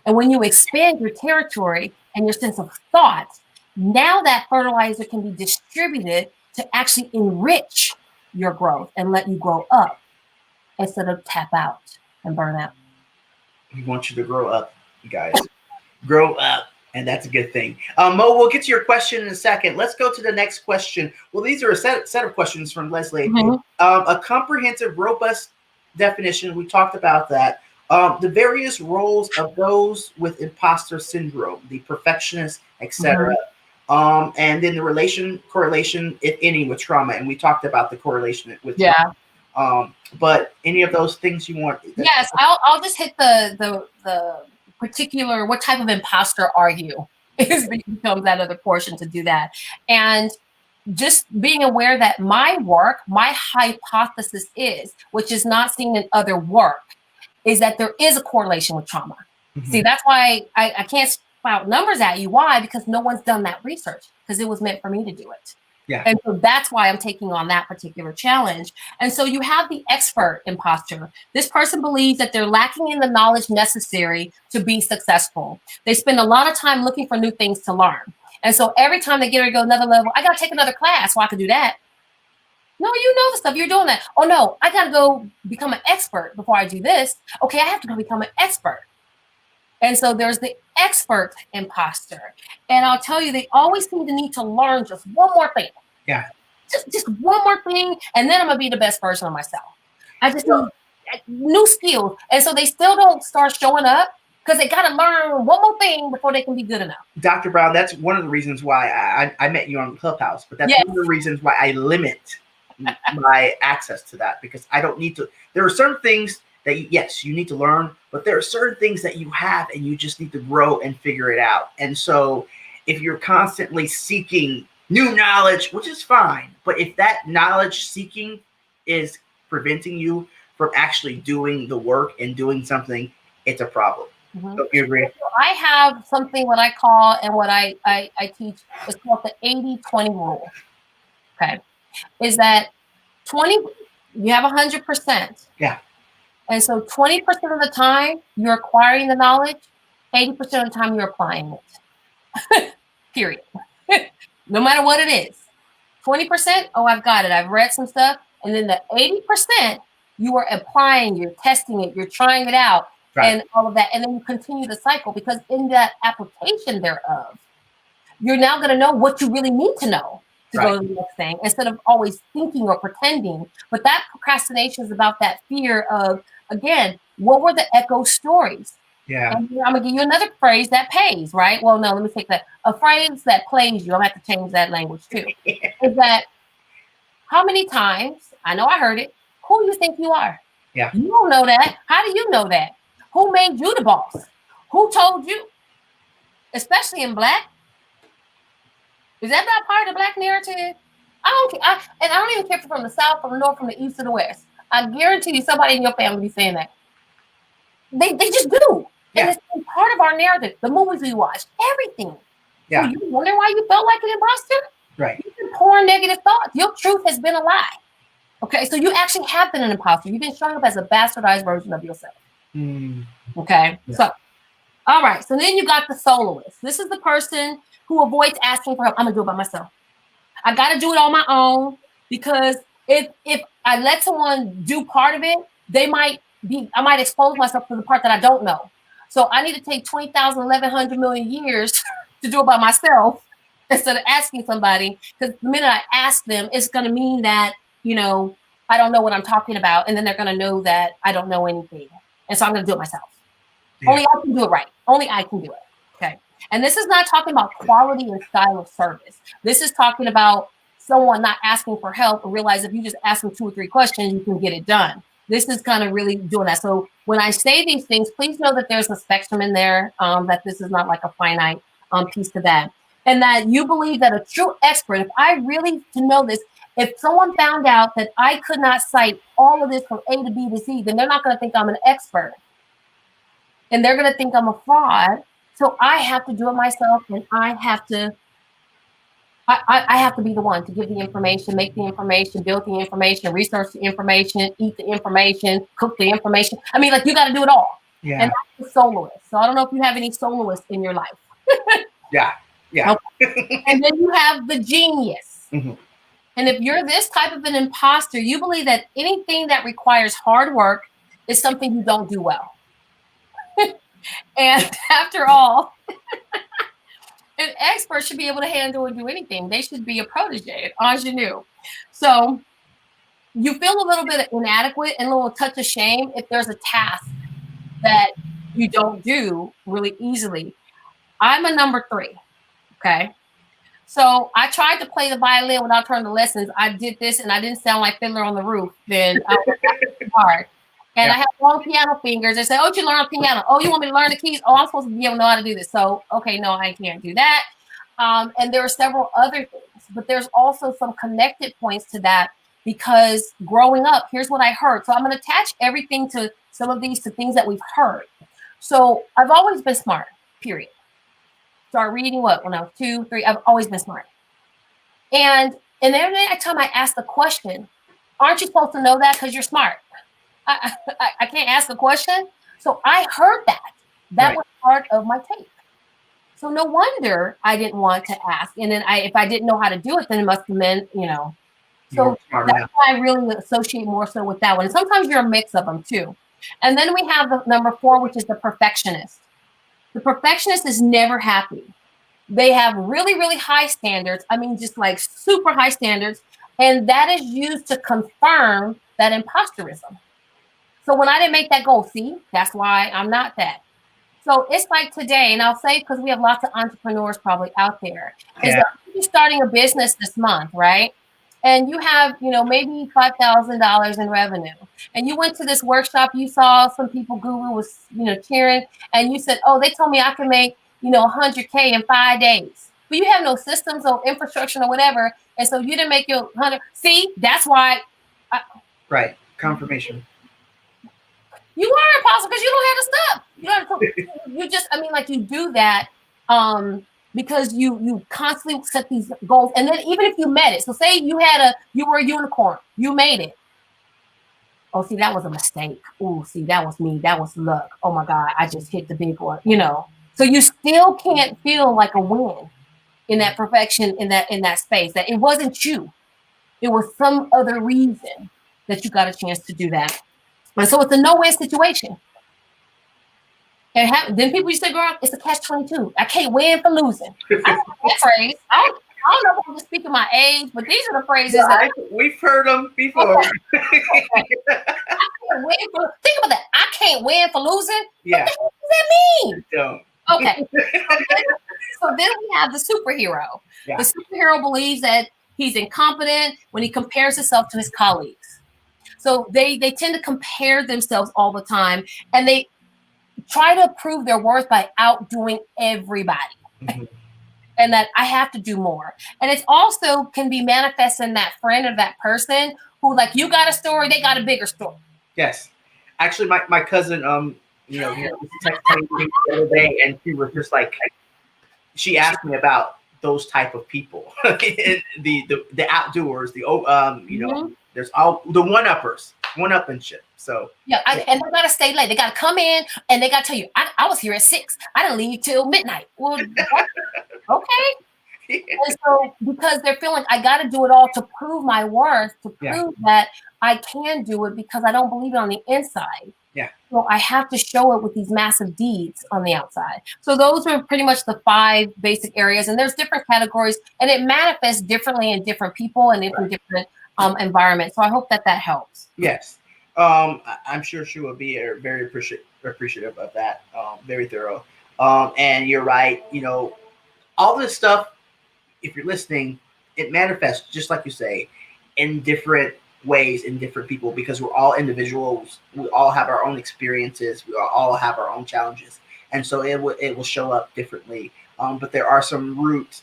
And when you expand your territory and your sense of thought, now that fertilizer can be distributed to actually enrich your growth and let you grow up instead of tap out and burn out. We want you to grow up, you guys. Grow up. And that's a good thing. Mo, we'll get to your question in a second. Let's go to the next question. Well, these are a set of questions from Leslie. Mm-hmm. A comprehensive, robust definition. We talked about that. The various roles of those with imposter syndrome, the perfectionist, etc. Mm-hmm. And then the correlation, if any, with trauma. And we talked about the correlation with trauma. But any of those things you want? Yes, I'll just hit the particular, what type of imposter are you? Becomes that other portion to do that. And just being aware that my work, my hypothesis is, which is not seen in other work, is that there is a correlation with trauma. Mm-hmm. See, that's why I can't spout numbers at you. Why? Because no one's done that research, because it was meant for me to do it. Yeah. And so that's why I'm taking on that particular challenge. And so you have the expert imposter. This person believes that they're lacking in the knowledge necessary to be successful. They spend a lot of time looking for new things to learn. And so every time they get ready to go another level, I got to take another class so I can do that. No, you know the stuff. You're doing that. Oh, no, I got to go become an expert before I do this. Okay, I have to go become an expert. And so there's the expert imposter. And I'll tell you, they always seem to need to learn just one more thing. Yeah. Just one more thing, and then I'm going to be the best version of myself. I just need new skills. And so they still don't start showing up, because they got to learn one more thing before they can be good enough. Dr. Brown, that's one of the reasons why I met you on Clubhouse, but that's one of the reasons why I limit my access to that, because I don't need to. There are certain things that, yes, you need to learn, but there are certain things that you have and you just need to grow and figure it out. And so if you're constantly seeking new knowledge, which is fine, but if that knowledge seeking is preventing you from actually doing the work and doing something, it's a problem. Mm-hmm. Don't you agree? I have something what I call, and what I teach, is called the 80-20 rule. Okay. Is that 20, you have 100%. Yeah. And so 20% of the time you're acquiring the knowledge, 80% of the time you're applying it. Period. No matter what it is. 20%, oh, I've got it. I've read some stuff. And then the 80%, you are applying, you're testing it, you're trying it out, and all of that. And then you continue the cycle, because in that application thereof, you're now going to know what you really need to know to go to the next thing, instead of always thinking or pretending. But that procrastination is about that fear of, again, what were the echo stories? Yeah. And I'm going to give you another phrase that pays, right? Well, no, let me take that. A phrase that plays you, I'm going to have to change that language too. Is that, how many times, I know I heard it, who you think you are? Yeah. You don't know that. How do you know that? Who made you the boss? Who told you? Especially in Black. Is that not part of the Black narrative? I don't care. And I don't even care if you're from the South, from the North, from the East, or the West. I guarantee you somebody in your family be saying that. They just do. Yeah. And it's part of our narrative. The movies we watch, everything. Yeah. So you wonder why you felt like an imposter? Right. You've been pouring negative thoughts. Your truth has been a lie. Okay, so you actually have been an imposter. You've been showing up as a bastardized version of yourself. Okay, so, all right. So then you got the soloist. This is the person who avoids asking for help. I'm going to do it by myself. I got to do it on my own, because if I let someone do part of it, I might expose myself to the part that I don't know. So I need to take 20,000, 1,100 million years to do it by myself instead of asking somebody. Because the minute I ask them, it's going to mean that, I don't know what I'm talking about. And then they're going to know that I don't know anything. And so I'm going to do it myself. Yeah. Only I can do it right. Only I can do it. Okay. And this is not talking about quality and style of service. This is talking about someone not asking for help and realize if you just ask them 2 or 3 questions, you can get it done. This is kind of really doing that. So when I say these things, please know that there's a spectrum in there, that this is not like a finite piece to that. And that you believe that a true expert, if I really to know this, if someone found out that I could not cite all of this from A to B to Z, then they're not going to think I'm an expert. And they're going to think I'm a fraud. So I have to do it myself, and I have to be the one to give the information, make the information, build the information, research the information, eat the information, cook the information. I mean, like, you got to do it all. Yeah. And that's the soloist. So I don't know if you have any soloists in your life. Yeah. Yeah. Okay. And then you have the genius. Mm-hmm. And if you're this type of an imposter, you believe that anything that requires hard work is something you don't do well. And after all, an expert should be able to handle and do anything. They should be a protege, an ingenue. So you feel a little bit inadequate and a little touch of shame if there's a task that you don't do really easily. I'm a number 3, okay? So I tried to play the violin without turning the lessons. I did this and I didn't sound like Fiddler on the Roof. Then I was hard. And I have long piano fingers. They say, oh, you learn piano. Oh, you want me to learn the keys? Oh, I'm supposed to be able to know how to do this. So, okay, no, I can't do that. And there are several other things. But there's also some connected points to that because growing up, here's what I heard. So I'm going to attach everything to some of these to things that we've heard. So I've always been smart, period. Started reading when I was 2, 3. I've always been smart. And every time I ask the question, aren't you supposed to know that because you're smart? I can't ask a question. So I heard that. That was part of my tape. So no wonder I didn't want to ask. And then if I didn't know how to do it, then it must have been, So that's why I really associate more so with that one. And sometimes you're a mix of them too. And then we have the number 4, which is the perfectionist. The perfectionist is never happy. They have really, really high standards. I mean, just like super high standards. And that is used to confirm that imposterism. So when I didn't make that goal, see, that's why I'm not that. So it's like today, and I'll say, because we have lots of entrepreneurs probably out there, is that you're starting a business this month, right? And you have, maybe $5,000 in revenue. And you went to this workshop, you saw some people, Google was, cheering, and you said, oh, they told me I can make, $100K in 5 days. But you have no systems or infrastructure or whatever. And so you didn't make your 100. See, that's why. Right. Confirmation. You are impossible because you don't have the stuff. You just, you do that because you constantly set these goals. And then even if you met it, so say you were a unicorn, you made it. Oh, see, that was a mistake. Oh, see, that was me. That was luck. Oh my God, I just hit the big one, So you still can't feel like a win in that perfection, in that space, that it wasn't you. It was some other reason that you got a chance to do that. And so it's a no-win situation. And then people used to say, girl, it's a catch-22. I can't win for losing. I don't know that phrase. I don't know if I'm just speaking my age, but these are the phrases we've heard them before. Okay. I can't win think about that. I can't win for losing. Yeah. What does that mean? Don't. Okay. So then we have the superhero. Yeah. The superhero believes that he's incompetent when he compares himself to his colleagues. So they tend to compare themselves all the time, and they try to prove their worth by outdoing everybody. Mm-hmm. And that I have to do more. And it's also can be manifest in that friend or that person who, like, you got a story, they got a bigger story. Yes. Actually, my cousin, he texted me the other day, and she was just like, she asked me about those type of people, the outdoers, mm-hmm. There's all the one-upmanship. So and they gotta stay late. They gotta come in and they gotta tell you, I was here at 6. I didn't leave till midnight. Well, okay. Yeah. And so because they're feeling I gotta do it all to prove my worth, to prove that I can do it because I don't believe it on the inside. Yeah. So I have to show it with these massive deeds on the outside. So those are pretty much the 5 basic areas, and there's different categories, and it manifests differently in different people and in different environment. So I hope that helps. Yes. I'm sure she will be very appreciative of that. Very thorough. And you're right, all this stuff, if you're listening, it manifests, just like you say, in different ways in different people, because we're all individuals. We all have our own experiences. We all have our own challenges. And so it will show up differently. But there are some root,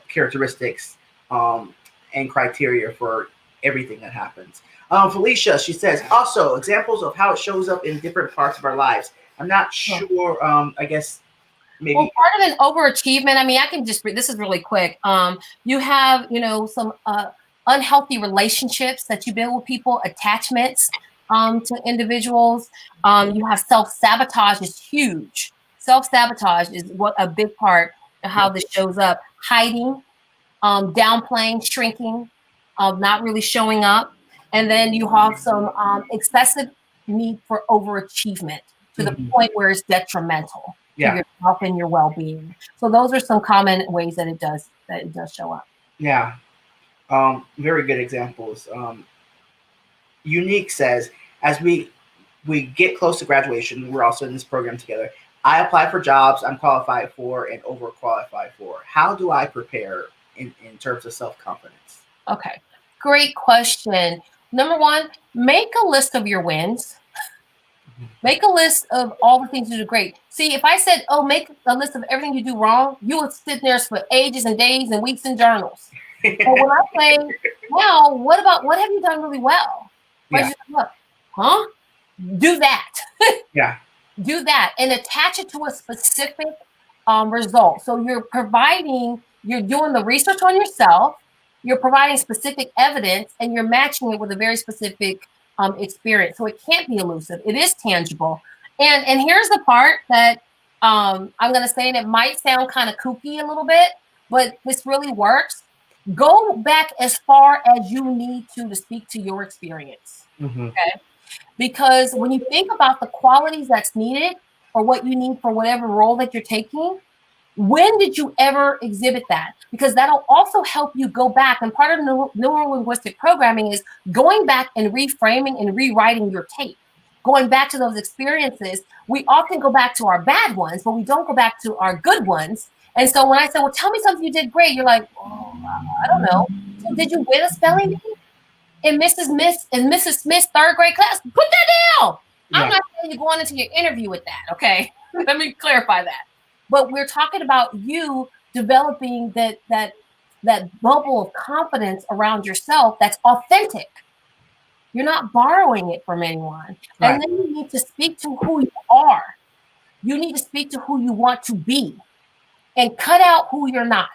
characteristics and criteria for everything that happens. Felicia, she says, also examples of how it shows up in different parts of our lives. I'm not sure. I guess maybe. Well, part of an overachievement, I mean, I can just, this is really quick. You have, some unhealthy relationships that you build with people, attachments to individuals. You have self-sabotage is huge. Self-sabotage is what a big part of how this shows up. Hiding, downplaying, shrinking, not really showing up. And then you have some excessive need for overachievement to the point where it's detrimental to your health and your well-being. So those are some common ways that it does show up. Yeah. Very good examples. Unique says, as we get close to graduation, we're also in this program together. I apply for jobs I'm qualified for and overqualified for. How do I prepare in terms of self-confidence? Okay, great question. Number one, make a list of your wins. Make a list of all the things you do great. See, if I said, make a list of everything you do wrong, you would sit there for ages and days and weeks in journals. But when I say, now, what have you done really well? Yeah. Do that. Yeah. Do that and attach it to a specific result. So you're doing the research on yourself, you're providing specific evidence, and you're matching it with a very specific experience. So it can't be elusive. It is tangible. And here's the part that I'm going to say, and it might sound kind of kooky a little bit, but this really works. Go back as far as you need to speak to your experience. Okay. Because when you think about the qualities that's needed or what you need for whatever role that you're taking, when did you ever exhibit that? Because that'll also help you go back. And part of neuro-linguistic programming is going back and reframing and rewriting your tape. Going back to those experiences, we often go back to our bad ones, but we don't go back to our good ones. And so when I say, well, tell me something you did great, you're like, I don't know. So did you win a spelling bee in Mrs. Smith's third grade class? Put that down. Yeah. I'm not saying you're going into your interview with that, okay? Let me clarify that. But we're talking about you developing that bubble of confidence around yourself that's authentic. You're not borrowing it from anyone. Right. And then you need to speak to who you are. You need to speak to who you want to be and cut out who you're not.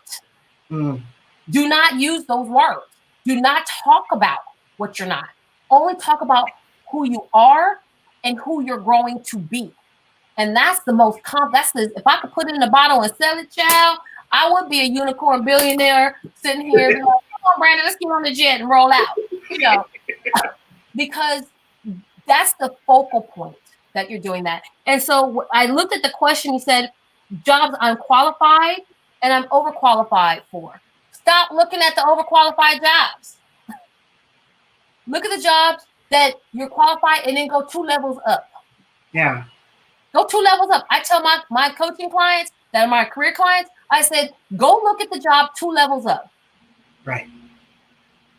Do not use those words. Do not talk about what you're not. Only talk about who you are and who you're growing to be. And that's the most if I could put it in a bottle and sell it, child, I would be a unicorn billionaire sitting here like, come on, Brandon, let's get on the jet and roll out. Because that's the focal point that you're doing that. And so I looked at the question, he said, jobs I'm qualified and I'm overqualified for. Stop looking at the overqualified jobs. Look at the jobs that you're qualified and then go 2 levels up. Yeah. Go 2 levels up. I tell my coaching clients that are my career clients, I said, go look at the job 2 levels up. Right.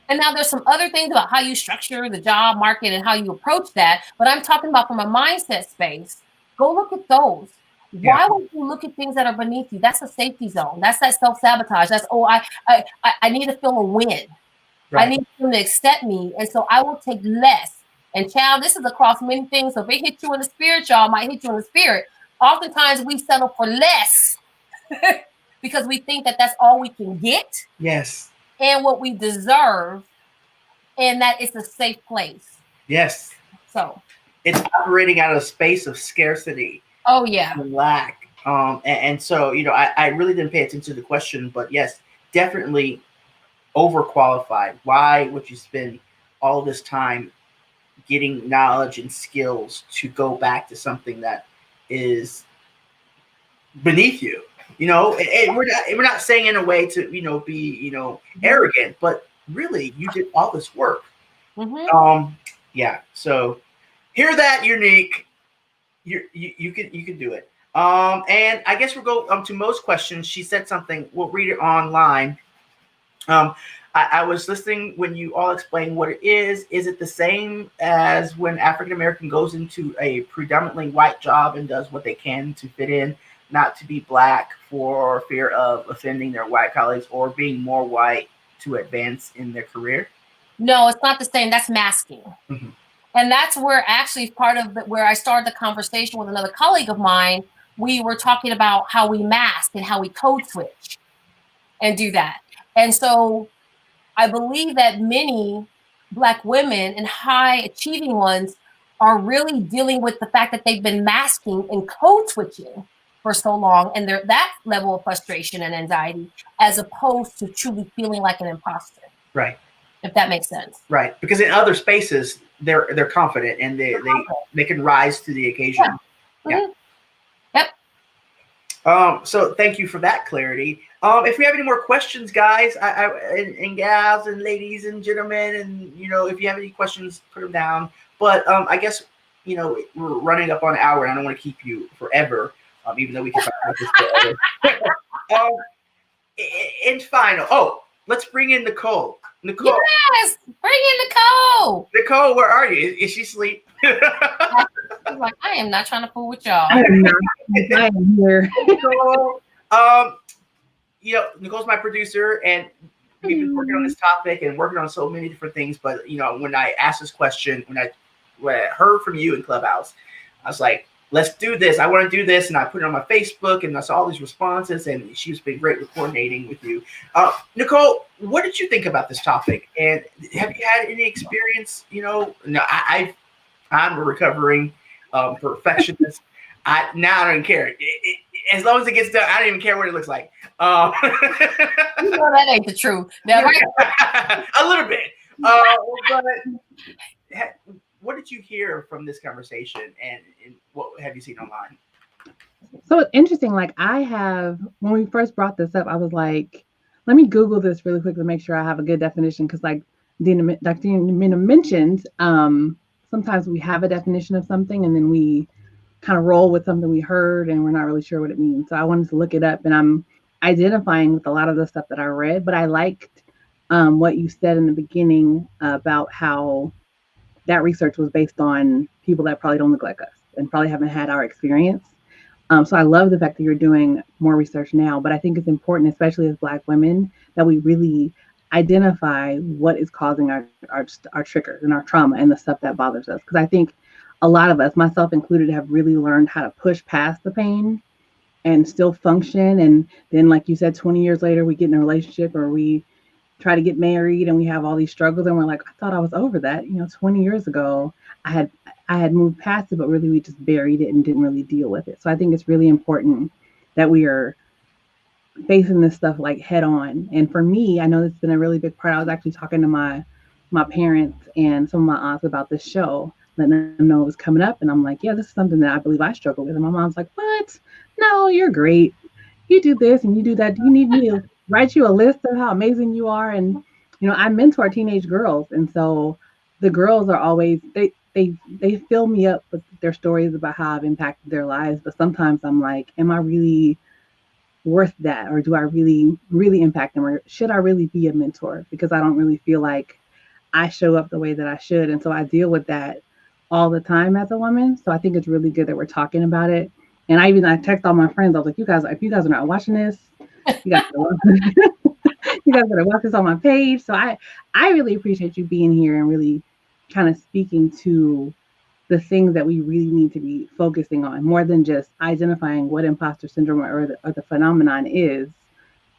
And now there's some other things about how you structure the job market and how you approach that. But I'm talking about from a mindset space. Go look at those. Yeah. Why would you look at things that are beneath you? That's a safety zone. That's that self-sabotage. That's, I need to feel a win. Right. I need them to accept me. And so I will take less. And child, this is across many things. So if it hits you in the spirit, y'all might hit you in the spirit. Oftentimes we settle for less because we think that that's all we can get. Yes. And what we deserve, and that it's a safe place. Yes. So it's operating out of a space of scarcity. Oh yeah. And lack. And so, I really didn't pay attention to the question, but yes, definitely overqualified. Why would you spend all this time getting knowledge and skills to go back to something that is beneath you? And we're not saying in a way to be arrogant, but really you did all this work. Yeah. So hear that, Unique. You can do it. And I guess we'll go to most questions. She said something. We'll read it online. I was listening when you all explained what it is. Is it the same as when African American goes into a predominantly white job and does what they can to fit in, not to be black for fear of offending their white colleagues or being more white to advance in their career? No, it's not the same. That's masking. Mm-hmm. And that's where actually part of where I started the conversation with another colleague of mine. We were talking about how we mask and how we code switch and do that. And so I believe that many Black women and high achieving ones are really dealing with the fact that they've been masking and code switching for so long, and that level of frustration and anxiety, as opposed to truly feeling like an imposter. Right. If that makes sense. Right. Because in other spaces, they're confident and they can rise to the occasion. Yeah. Mm-hmm. Yep. So thank you for that clarity. If we have any more questions, guys, and gals and ladies and gentlemen, and if you have any questions, put them down. But I guess we're running up on an hour, and I don't want to keep you forever. Even though we can talk about this forever. And final. Let's bring in Nicole. Nicole. Yes, bring in Nicole. Nicole, where are you? Is she asleep? She's like, I am not trying to fool with y'all. I am not. I am here. Nicole, Nicole's my producer, and we've been working on this topic and working on so many different things. But when I asked this question, when I heard from you in Clubhouse, I was like, let's do this. I want to do this. And I put it on my Facebook, and I saw all these responses, and she's been great with coordinating with you. Nicole, what did you think about this topic? And have you had any experience? No, I'm a recovering perfectionist. I don't care. As long as it gets done, I don't even care what it looks like. That ain't the truth. Now, a little bit. But what did you hear from this conversation, and what have you seen online? So it's interesting. Like when we first brought this up, I was like, let me Google this really quick to make sure I have a good definition. Because like Dr. Dina mentioned, sometimes we have a definition of something and then we kind of roll with something we heard and we're not really sure what it means. So I wanted to look it up, and I'm identifying with a lot of the stuff that I read, but I liked what you said in the beginning about how that research was based on people that probably don't look like us and probably haven't had our experience. So I love the fact that you're doing more research now, but I think it's important, especially as Black women, that we really identify what is causing our triggers and our trauma and the stuff that bothers us. Because I think a lot of us, myself included, have really learned how to push past the pain and still function. And then, like you said, 20 years later, we get in a relationship or we try to get married and we have all these struggles and we're like, I thought I was over that. 20 years ago, I had moved past it, but really we just buried it and didn't really deal with it. So I think it's really important that we are facing this stuff like head on. And for me, I know that's been a really big part. I was actually talking to my parents and some of my aunts about this show, letting them know it was coming up. And I'm like, yeah, this is something that I believe I struggle with. And my mom's like, what? No, you're great. You do this and you do that. Do you need me to write you a list of how amazing you are? And, I mentor teenage girls. And so the girls are always, they fill me up with their stories about how I've impacted their lives. But sometimes I'm like, am I really worth that? Or do I really, really impact them? Or should I really be a mentor? Because I don't really feel like I show up the way that I should. And so I deal with that all the time as a woman. So I think it's really good that we're talking about it. And I text all my friends. I was like, if you guys are not watching this, you guys gotta watch this on my page. So I really appreciate you being here and really kind of speaking to the things that we really need to be focusing on, more than just identifying what imposter syndrome or the phenomenon is.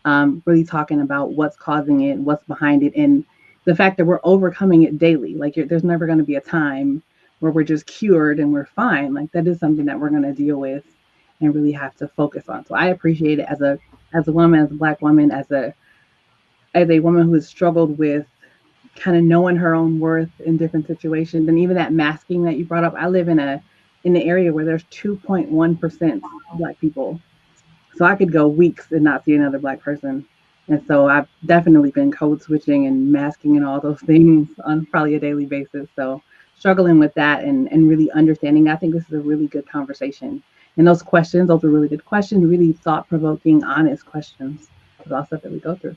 Really talking about what's causing it, what's behind it, and the fact that we're overcoming it daily. Like there's never going to be a time where we're just cured and we're fine. Like that is something that we're going to deal with and really have to focus on. So I appreciate it as a woman, as a Black woman, as a woman who has struggled with kind of knowing her own worth in different situations. And even that masking that you brought up, I live in the area where there's 2.1% Black people. So I could go weeks and not see another Black person. And so I've definitely been code switching and masking and all those things on probably a daily basis. So struggling with that and really understanding, I think this is a really good conversation. And those questions, those are really good questions, really thought-provoking, honest questions. That's all stuff that we go through.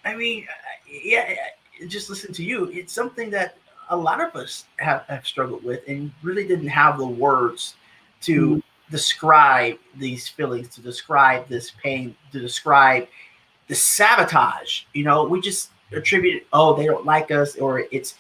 I mean, yeah, just listen to you. It's something that a lot of us have struggled with and really didn't have the words to describe these feelings, to describe this pain, to describe the sabotage. You know, we just attribute it, oh, they don't like us, or it's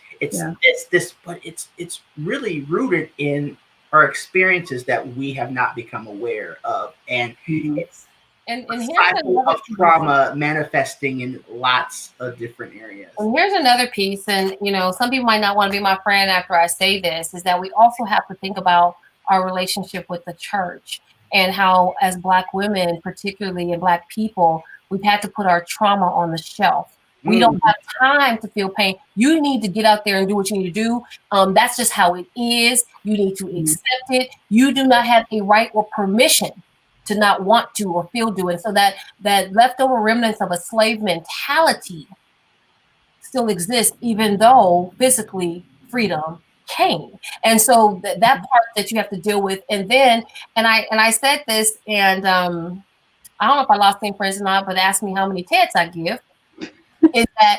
this, but it's really rooted in our experiences that we have not become aware of. And it's and a here's cycle another of trauma manifesting in lots of different areas. And here's another piece, and some people might not want to be my friend after I say this, is that we also have to think about our relationship with the church and how, as Black women, particularly, and Black people, we've had to put our trauma on the shelf. We don't have time to feel pain. You need to get out there and do what you need to do. That's just how it is. You need to accept it. You do not have a right or permission to not want to or feel do it. So that leftover remnants of a slave mentality still exists, even though physically freedom came. And so that part that you have to deal with. And then, and I said this, and I don't know if I lost any friends or not, but ask me how many TEDs I give. Is that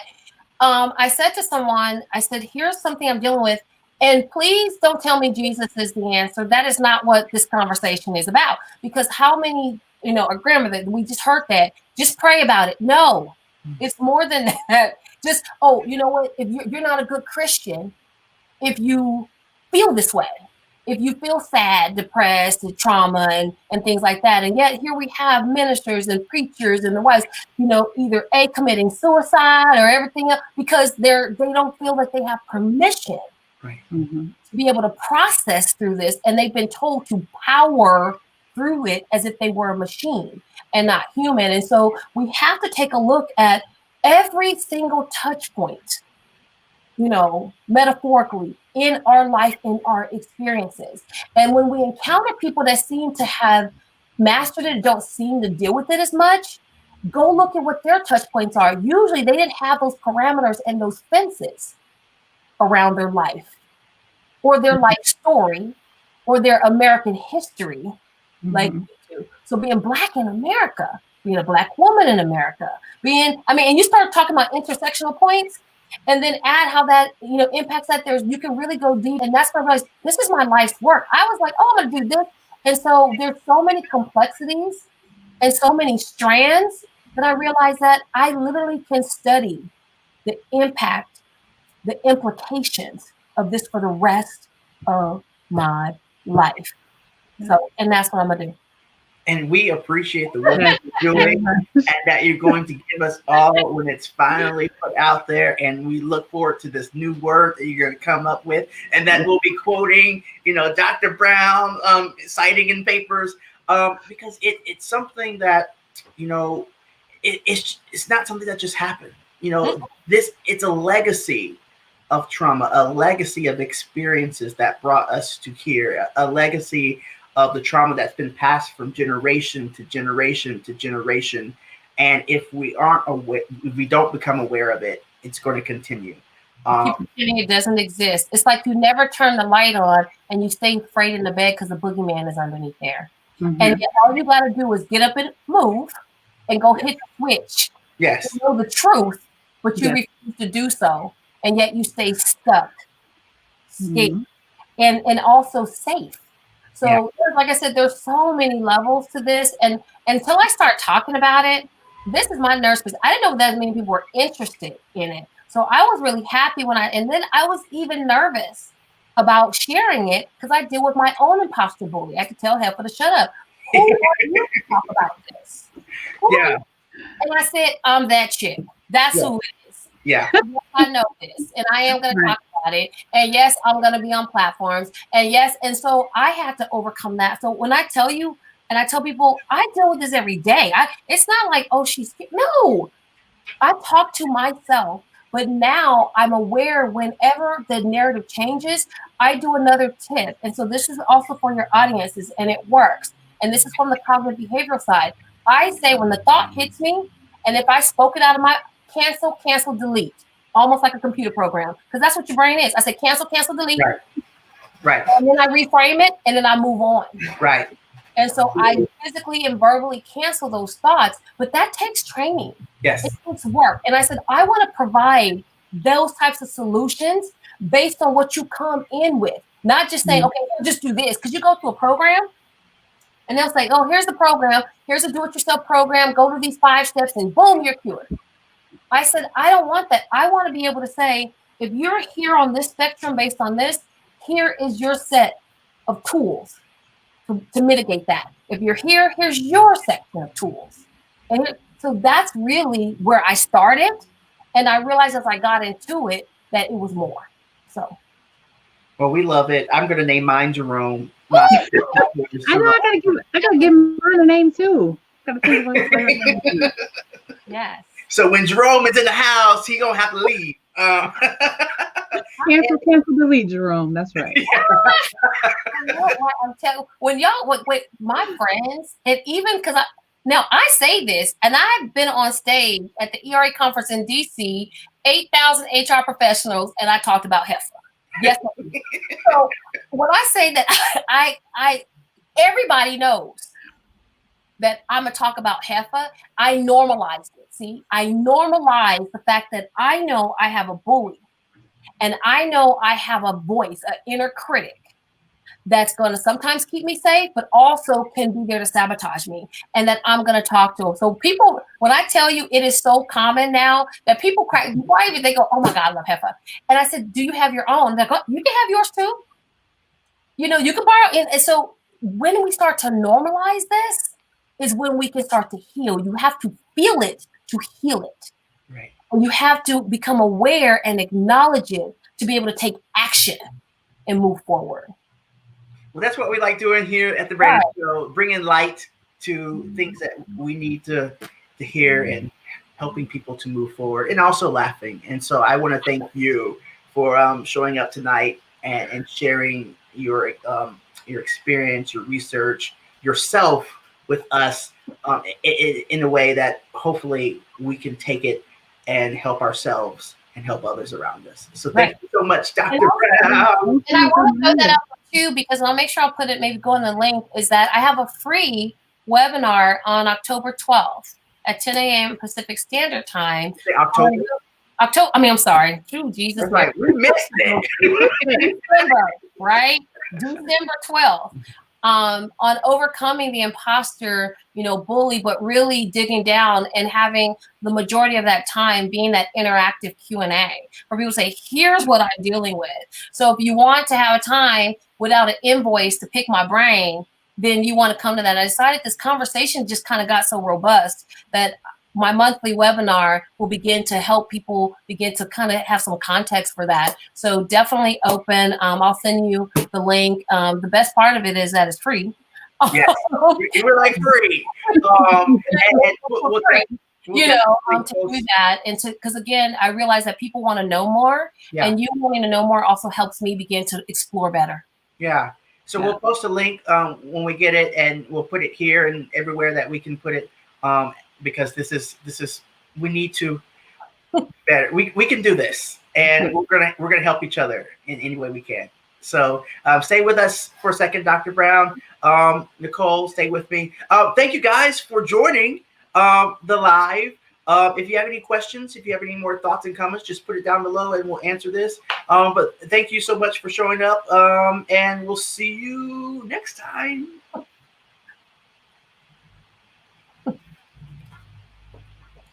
I said to someone, I said, here's something I'm dealing with, and please don't tell me Jesus is the answer. That is not what this conversation is about. Because how many, a grandmother, we just heard that, just pray about it. No, it's more than that. Just, you know what, if you're not a good Christian, if you feel this way, if you feel sad, depressed, and trauma, and things like that. And yet here we have ministers and preachers and the wives, either committing suicide or everything else because they don't feel that they have permission to be able to process through this. And they've been told to power through it as if they were a machine and not human. And so we have to take a look at every single touch point, metaphorically, in our life, in our experiences. And when we encounter people that seem to have mastered it, don't seem to deal with it as much, go look at what their touch points are. Usually they didn't have those parameters and those fences around their life or their life story or their American history like we do. So being Black in America, being a Black woman in America, and you start talking about intersectional points, and then add how that, impacts that. You can really go deep. And that's when I realized this is my life's work. I was like, I'm going to do this. And so there's so many complexities and so many strands that I realized that I literally can study the impact, the implications of this for the rest of my life. So, and that's what I'm going to do. And we appreciate the work that you're doing and that you're going to give us all when it's finally put out there. And we look forward to this new word that you're going to come up with, and that we'll be quoting, Dr. Brown, citing in papers, because it's something that, it's not something that just happened. It's a legacy of trauma, a legacy of experiences that brought us to here, a legacy of the trauma that's been passed from generation to generation to generation. And if we aren't aware, if we don't become aware of it, it's going to continue. It doesn't exist. It's like you never turn the light on and you stay afraid in the bed because the boogeyman is underneath there. And yet all you got to do is get up and move and go hit the switch. Yes. You know the truth, but you refuse to do so. And yet you stay stuck, scared, and also safe. So, like I said, there's so many levels to this. And until I start talking about it, this is my nurse, because I didn't know that many people were interested in it. So I was really happy and then I was even nervous about sharing it because I deal with my own imposter bully. I could tell Heifer to shut up. Who are you to talk about this? And I said, I'm that chick. That's who it is. Yeah. I know this, and I am going to talk about it. And yes, I'm going to be on platforms. And yes, and so I had to overcome that. So when I tell you, and I tell people, I deal with this every day. It's not like, she's no. I talk to myself, but now I'm aware whenever the narrative changes, I do another tip. And so this is also for your audiences, and it works. And this is from the cognitive behavioral side. I say when the thought hits me, and if I spoke it out of my cancel, delete, almost like a computer program, because that's what your brain is. I say cancel, delete. Right. Right. And then I reframe it, and then I move on. Right. And so I physically and verbally cancel those thoughts, but that takes training. Yes. It takes work. And I said, I want to provide those types of solutions based on what you come in with, not just saying, okay, just do this. Because you go to a program and they'll say, oh, here's the program. Here's a do-it-yourself program. Go to these 5 steps and boom, you're cured. I said, I don't want that. I want to be able to say, if you're here on this spectrum based on this, here is your set of tools to mitigate that. If you're here, here's your section of tools. And so that's really where I started. And I realized as I got into it that it was more. So. Well, we love it. I'm going to name mine Jerome. I know I gotta give mine a name too. Yes. So when Jerome is in the house, he gonna have to leave. Cancel, delete, Jerome. That's right. I'm telling when y'all wait, my friends, and even because I say this, and I've been on stage at the ERA conference in DC, 8,000 HR professionals, and I talked about HEFA. Yes. So when I say that, I everybody knows that I'm gonna talk about HEFA. I normalized it. See, I normalized the fact that I know I have a bully, and I know I have a voice, an inner critic that's going to sometimes keep me safe, but also can be there to sabotage me, and that I'm going to talk to them. So people, when I tell you, it is so common now that people cry. Why even they go, oh my God, I love HEFA. And I said, do you have your own? They're like, oh, you can have yours too. You know, you can borrow. And so when we start to normalize this is when we can start to heal. You have to feel it to heal it. Right. And you have to become aware and acknowledge it to be able to take action and move forward. Well, that's what we like doing here at the Brandon Show, bringing light to things that we need to hear and helping people to move forward and also laughing. And so I want to thank you for showing up tonight and sharing your experience, your research, yourself with us in a way that hopefully we can take it and help ourselves and help others around us. So thank you so much, Dr. Brown. And I want to throw that out too, because I'll make sure I'll put it, maybe go in the link, is that I have a free webinar on October 12th at 10 a.m. Pacific Standard Time. October. I'm sorry. Ooh, Jesus. That's right. We missed it. December, right? December 12th. On overcoming the imposter, bully, but really digging down and having the majority of that time being that interactive Q&A where people say, here's what I'm dealing with. So if you want to have a time without an invoice to pick my brain, then you want to come to that. I decided this conversation just kind of got so robust that my monthly webinar will begin to help people begin to kind of have some context for that. So definitely open. I'll send you the link. The best part of it is that it's free. Yes, we're like free. To do that, and because again, I realize that people want to know more, and you wanting to know more also helps me begin to explore better. Yeah. So we'll post a link when we get it, and we'll put it here and everywhere that we can put it. Because this is we need to better. We can do this, and we're gonna help each other in any way we can. So stay with us for a second, Dr. Brown. Nicole, stay with me. Thank you guys for joining the live. If you have any questions, if you have any more thoughts and comments, just put it down below and we'll answer this. But thank you so much for showing up, and we'll see you next time.